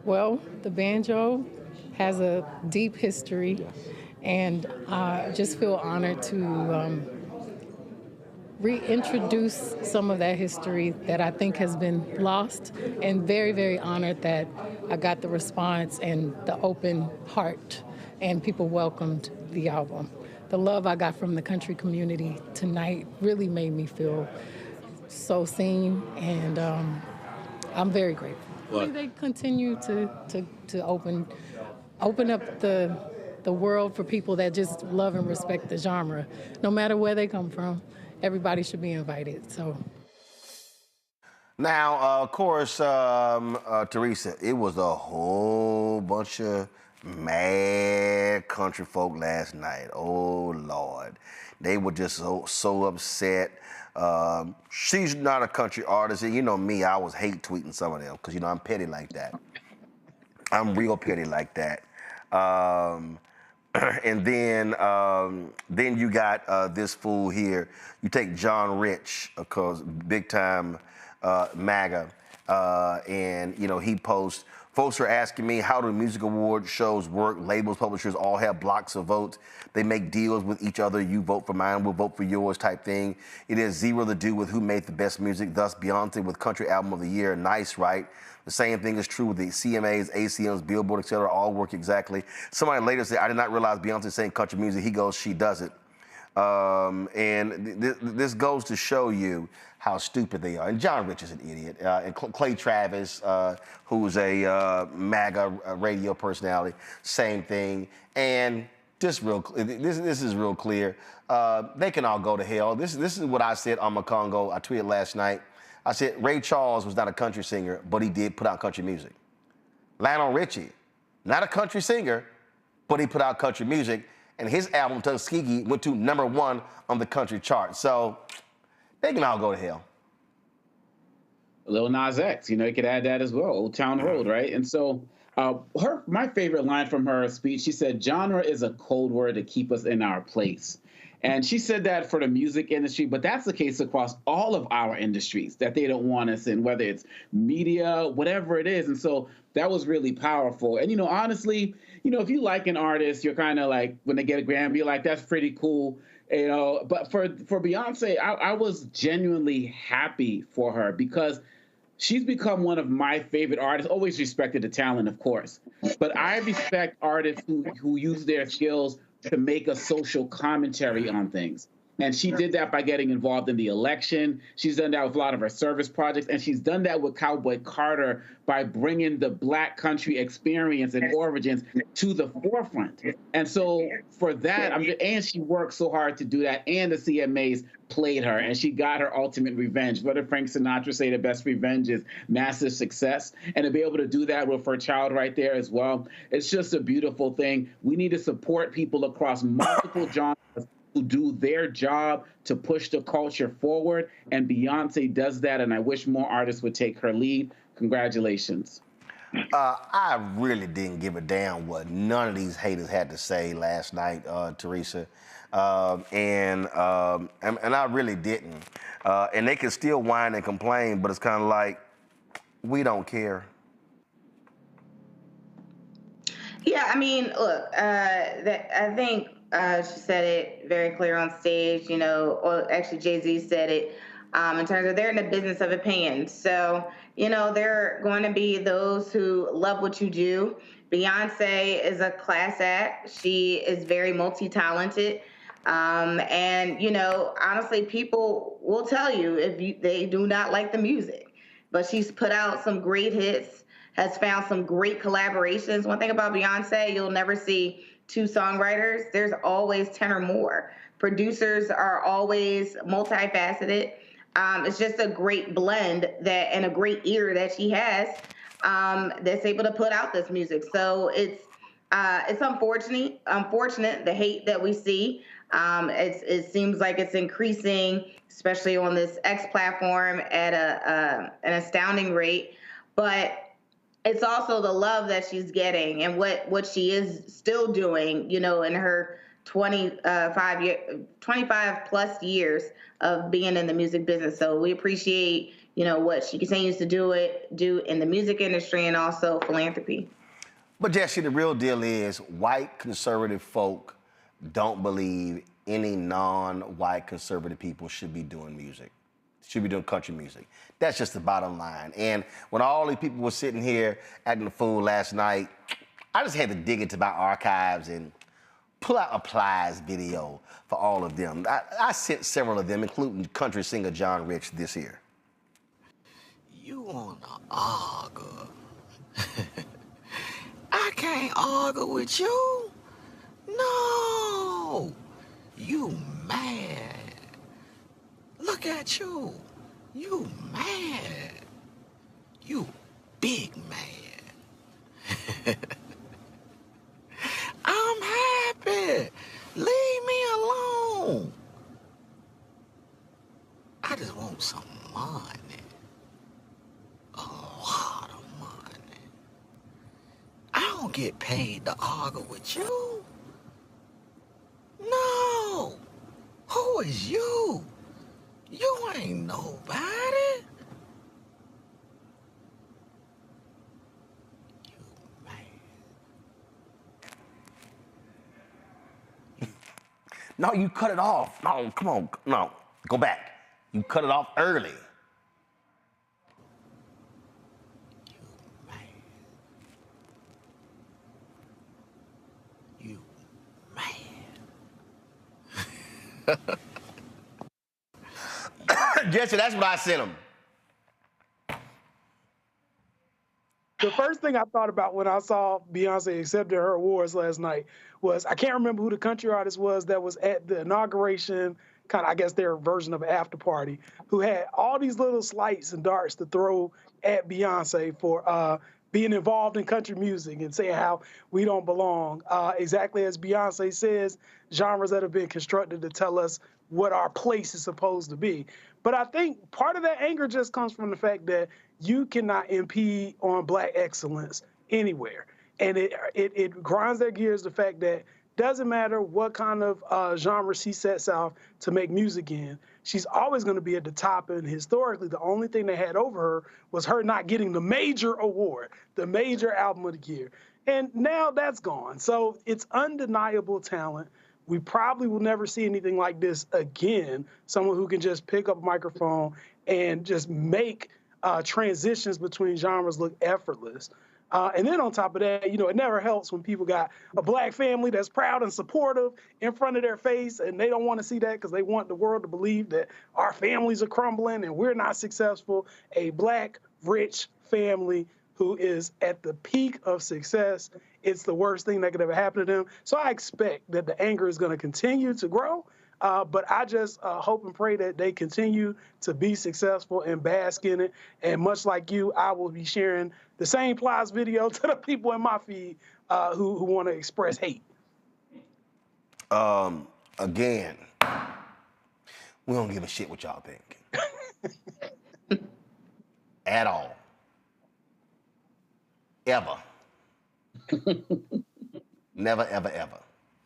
Well, the banjo has a deep history, and I just feel honored to reintroduce some of that history that I think has been lost, and very, very honored that I got the response and the open heart, and people welcomed the album. The love I got from the country community tonight really made me feel so seen, and I'm very grateful. Well, They continue to open up the world for people that just love and respect the genre, no matter where they come from. Everybody should be invited. So now, of course, Teresa, it was a whole bunch of mad country folk last night. Oh Lord, they were just so upset. She's not a country artist, and you know me, I was hate tweeting some of them because you know I'm petty like that. I'm real petty like that. And then you got this fool here. You take John Rich, of course, big time MAGA, and you know he posts. Folks are asking me, how do music award shows work? Labels, publishers all have blocks of votes. They make deals with each other. You vote for mine, we'll vote for yours type thing. It has zero to do with who made the best music. Thus, Beyonce with Country Album of the Year. Nice, right? The same thing is true with the CMAs, ACMs, Billboard, etc. All work exactly. Somebody later said, I did not realize Beyonce sang country music. He goes, she does it. And this goes to show you how stupid they are. And John Rich is an idiot. And Clay Travis, who's a MAGA radio personality, same thing. And this is real clear. They can all go to hell. This is what I said on Congo. I tweeted last night. I said Ray Charles was not a country singer, but he did put out country music. Lionel Richie, not a country singer, but he put out country music. And his album, Tuskegee, went to #1 on the country chart. So they can all go to hell. Lil Nas X, you know, you could add that as well, Old Town Road, right? And so my favorite line from her speech, she said, genre is a code word to keep us in our place. And she said that for the music industry, but that's the case across all of our industries, that they don't want us in, whether it's media, whatever it is. And so that was really powerful. And, you know, honestly, you know, if you like an artist, you're kind of like, when they get a Grammy, you're like, that's pretty cool. You know, but for Beyonce, I was genuinely happy for her because she's become one of my favorite artists. Always respected the talent, of course. But I respect artists who use their skills to make a social commentary on things. And she did that by getting involved in the election. She's done that with a lot of her service projects. And she's done that with Cowboy Carter by bringing the Black country experience and origins to the forefront. And so for that, and she worked so hard to do that. And the CMAs played her. And she got her ultimate revenge. What did Frank Sinatra say? The best revenge is massive success. And to be able to do that with her child right there as well, it's just a beautiful thing. We need to support people across multiple genres who do their job to push the culture forward, and Beyonce does that, and I wish more artists would take her lead. Congratulations. I really didn't give a damn what none of these haters had to say last night, Teresa, and I really didn't. And they can still whine and complain, but it's kind of like, we don't care. Yeah, I mean, look, I think she said it very clear on stage, you know, or actually Jay-Z said it in terms of they're in the business of opinion. So, you know, there are going to be those who love what you do. Beyonce is a class act. She is very multi-talented. And, you know, honestly, people will tell you if they do not like the music. But she's put out some great hits, has found some great collaborations. One thing about Beyonce, you'll never see 2 songwriters. There's always 10 or more. Producers are always multifaceted. it's just a great blend and a great ear that she has that's able to put out this music. So it's unfortunate the hate that we see. It seems like it's increasing, especially on this X platform at an astounding rate. But it's also the love that she's getting and what she is still doing, you know, in her 25 plus years of being in the music business. So we appreciate, you know, what she continues to do in the music industry and also philanthropy. But Jesse, the real deal is white conservative folk don't believe any non-white conservative people should be doing music, should be doing country music. That's just the bottom line. And when all these people were sitting here acting a fool last night, I just had to dig into my archives and pull out a Plies video for all of them. I sent several of them, including country singer John Rich this year. You wanna argue? I can't argue with you. No, you mad. Look at you. You mad. You big mad. I'm happy. Leave me alone. I just want some money. A lot of money. I don't get paid to argue with you. No. Who is you? You ain't nobody. No, you cut it off. No, come on. No, go back. You cut it off early. You mad. Jesse, that's what I sent him. The first thing I thought about when I saw Beyonce accepting her awards last night was, I can't remember who the country artist was that was at the inauguration, kind of, I guess, their version of an after party, who had all these little slights and darts to throw at Beyonce for being involved in country music and saying how we don't belong. Exactly as Beyonce says, genres that have been constructed to tell us what our place is supposed to be. But I think part of that anger just comes from the fact that you cannot impede on Black excellence anywhere. And it grinds their gears, the fact that doesn't matter what kind of genre she sets out to make music in, she's always going to be at the top. And historically, the only thing they had over her was her not getting the major award, the major album of the year. And now that's gone. So it's undeniable talent. We probably will never see anything like this again. Someone who can just pick up a microphone and just make transitions between genres look effortless. And then on top of that, you know, it never helps when people got a Black family that's proud and supportive in front of their face, and they don't want to see that because they want the world to believe that our families are crumbling and we're not successful. A Black, rich family who is at the peak of success, it's the worst thing that could ever happen to them. So I expect that the anger is going to continue to grow. But I just hope and pray that they continue to be successful and bask in it. And much like you, I will be sharing the same Plies video to the people in my feed who want to express hate. Again, we don't give a shit what y'all think. At all. Ever. Never, ever, ever.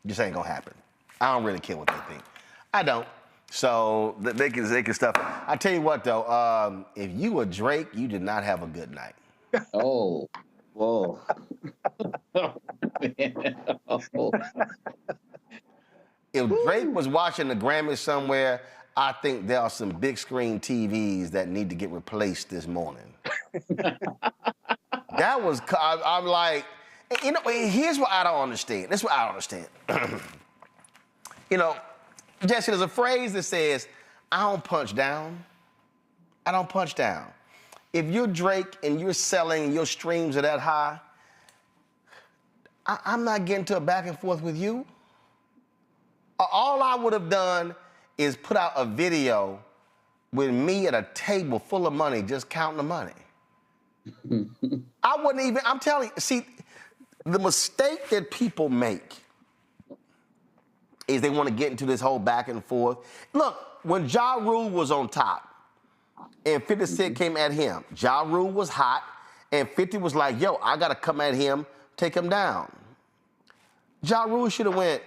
Just ain't gonna happen. I don't really care what they think. I don't. So they can stuff. I tell you what though, if you were Drake, you did not have a good night. Oh, whoa. If Drake was watching the Grammys somewhere, I think there are some big screen TVs that need to get replaced this morning. That was, I'm like, you know, here's what I don't understand. This is what I don't understand. You know, Jesse, there's a phrase that says, I don't punch down. I don't punch down. If you're Drake and you're selling and your streams are that high, I'm not getting to a back and forth with you. All I would have done is put out a video with me at a table full of money, just counting the money. I wouldn't even, I'm telling you, see, the mistake that people make is they want to get into this whole back and forth. Look, when Ja Rule was on top and 50 Cent came at him, Ja Rule was hot and 50 was like, yo, I got to come at him, take him down. Ja Rule should have went,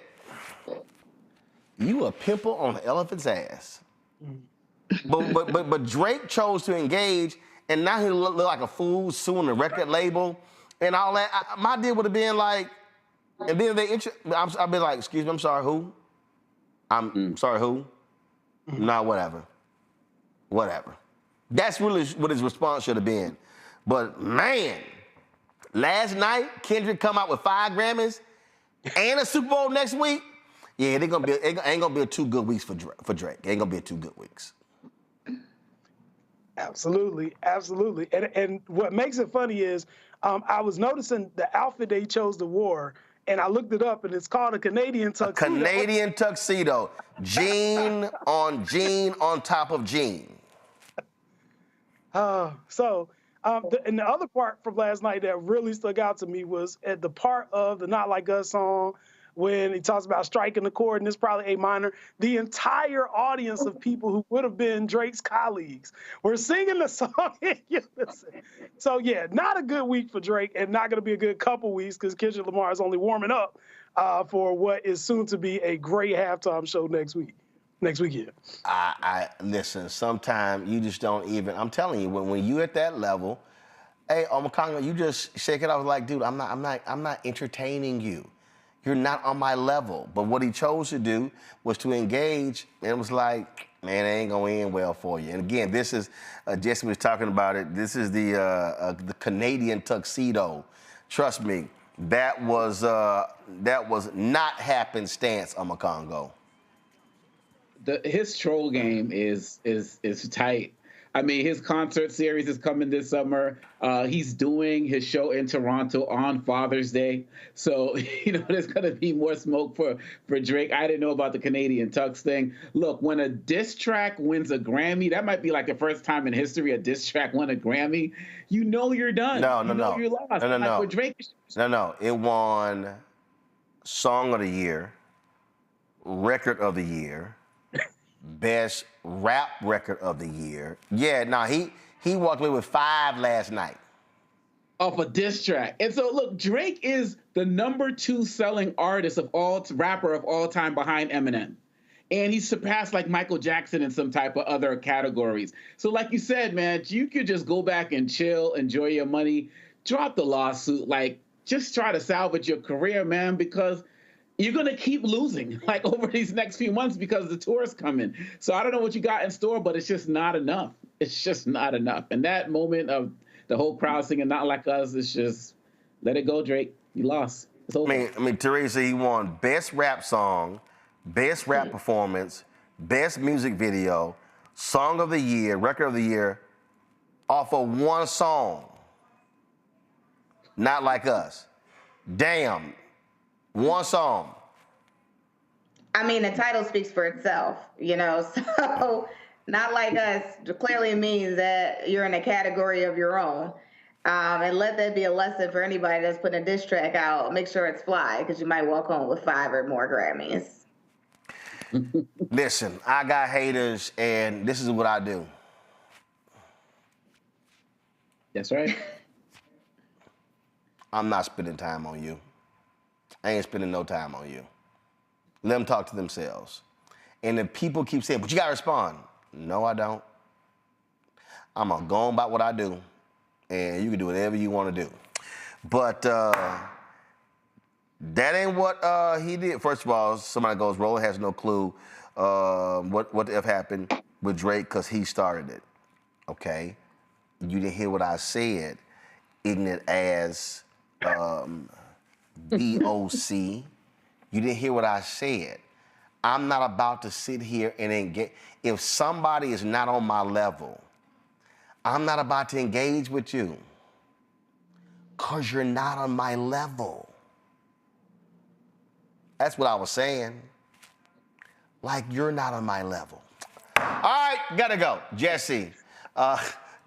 you a pimple on an elephant's ass. But Drake chose to engage, and now he look like a fool suing the record label and all that. My deal would have been like, and then I'd be like, excuse me, I'm sorry, who? I'm sorry, who? Nah, whatever. Whatever. That's really what his response should have been. But man, last night, Kendrick come out with 5 Grammys and a Super Bowl next week. Yeah, ain't gonna be 2 good weeks for Drake. Ain't gonna be 2 good weeks. Absolutely, absolutely. And what makes it funny is I was noticing the outfit they chose to wear, and I looked it up, and it's called a Canadian tuxedo. A Canadian tuxedo. Jean on top of jean. And the other part from last night that really stuck out to me was at the part of the Not Like Us song when he talks about striking the chord, and it's probably A minor. The entire audience of people who would have been Drake's colleagues were singing the song in unison. So yeah, not a good week for Drake, and not going to be a good couple weeks because Kendrick Lamar is only warming up for what is soon to be a great halftime show next weekend. I listen. Sometimes you just don't even. I'm telling you, when you at that level, hey, Omakongo, you just shake it off like, dude, I'm not entertaining you. You're not on my level. But what he chose to do was to engage, and it was like, man, it ain't gonna end well for you. And again, this is Jesse was talking about it. This is the Canadian tuxedo. Trust me, that was not happenstance, Omakongo. His troll game is tight. I mean, his concert series is coming this summer. He's doing his show in Toronto on Father's Day. So, there's going to be more smoke for Drake. I didn't know about the Canadian tux thing. Look, when a diss track wins a Grammy, that might be like the first time in history a diss track won a Grammy. You know you're done. No. You're lost. No. With Drake, No. It won Song of the Year, Record of the Year, Best Rap Record of the Year. Yeah, he walked away with 5 last night. Off a diss track. And so, look, Drake is the #2 selling artist rapper of all time behind Eminem. And he's surpassed like Michael Jackson in some type of other categories. So like you said, man, you could just go back and chill, enjoy your money, drop the lawsuit, like just try to salvage your career, man, because you're going to keep losing like over these next few months because the tour's coming. So I don't know what you got in store, but it's just not enough. It's just not enough. And that moment of the whole crowd singing Not Like Us, it's just, let it go, Drake. You lost. It's over. I mean, Teresa, he won Best Rap Song, Best Rap Performance, Best Music Video, Song of the Year, Record of the Year, off of one song. Not Like Us. Damn. One song. I mean, the title speaks for itself, so Not Like Us clearly means that you're in a category of your own. And let that be a lesson for anybody that's putting a diss track out. Make sure it's fly, because you might walk home with 5 or more Grammys. Listen, I got haters, and this is what I do. That's right. I'm not spending time on you. I ain't spending no time on you. Let them talk to themselves. And if people keep saying, but you gotta respond. No, I don't. I'm gonna go on about what I do, and you can do whatever you wanna do. But that ain't what he did. First of all, somebody goes, Roland has no clue what the F happened with Drake because he started it. Okay? You didn't hear what I said. Ignorant as DOC. You didn't hear what I said. I'm not about to sit here and engage. If somebody is not on my level, I'm not about to engage with you because you're not on my level. That's what I was saying. Like, you're not on my level. All right, gotta go. Jesse.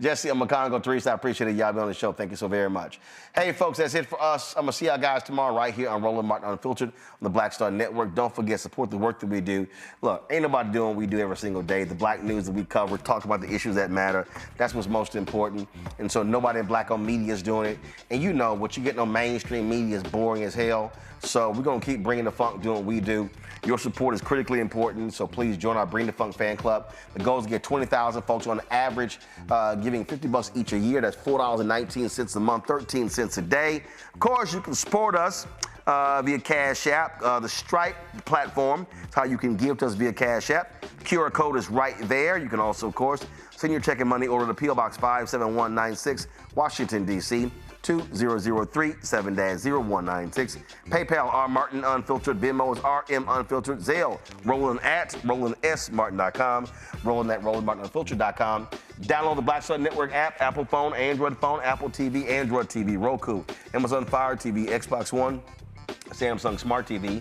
Jesse and McConaughey, Teresa, I appreciate it. Y'all being on the show. Thank you so very much. Hey, folks, that's it for us. I'm going to see y'all guys tomorrow right here on Roland Martin Unfiltered on the Black Star Network. Don't forget, support the work that we do. Look, ain't nobody doing what we do every single day. The black news that we cover, talk about the issues that matter. That's what's most important. And so nobody in black-owned media is doing it. And you know, what you get on mainstream media is boring as hell. So we're going to keep bringing the funk, doing what we do. Your support is critically important, so please join our Bring the Funk fan club. The goal is to get 20,000 folks on average, giving $50 each a year. That's $4.19 a month, 13 cents a day. Of course, you can support us via Cash App. The Stripe platform is how you can give to us via Cash App. The QR code is right there. You can also, of course, send your check and money order to P.O. Box 57196, Washington, D.C., 2003 7-0196. PayPal R Martin Unfiltered. Venmo is RM Unfiltered. Zelle Roland at RolandSMartin.com. Roland at RolandMartinUnfiltered.com. Download the Black Star Network app, Apple phone, Android phone, Apple TV, Android TV, Roku, Amazon Fire TV, Xbox One, Samsung Smart TV.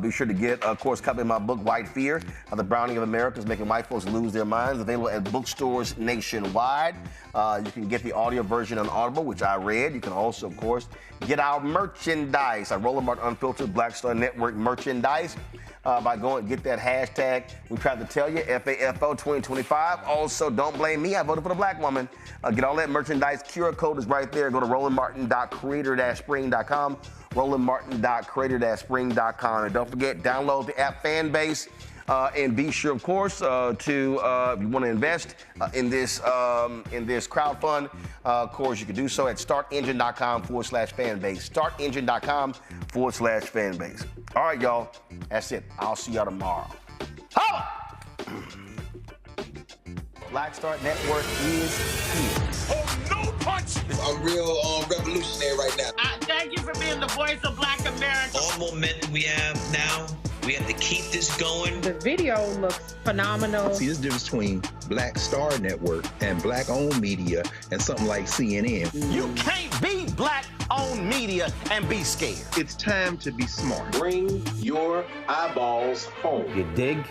Be sure to get, of course, a copy of my book, White Fear, How the Browning of America is Making White Folks Lose Their Minds, available at bookstores nationwide. You can get the audio version on Audible, which I read. You can also, of course, get our merchandise, our Roland Martin Unfiltered Black Star Network merchandise. By going get that hashtag. We tried to tell you, FAFO 2025. Also, don't blame me. I voted for the black woman. Get all that merchandise. QR code is right there. Go to rolandmartin.creator-spring.com. rolandmartin.creator-spring.com. And don't forget, download the app Fanbase. And be sure, of course, to if you want to invest in this crowdfund, of course, you can do so at startengine.com/fanbase. Startengine.com/fanbase. All right, y'all. That's it. I'll see y'all tomorrow. Holla! Black Star Network is here. Oh, no punch! I'm real revolutionary right now. Thank you for being the voice of Black America. All momentum we have now, we have to keep this going. The video looks phenomenal. See, this difference between Black Star Network and black-owned media and something like CNN. You can't be black-owned media and be scared. It's time to be smart. Bring your eyeballs home. You dig?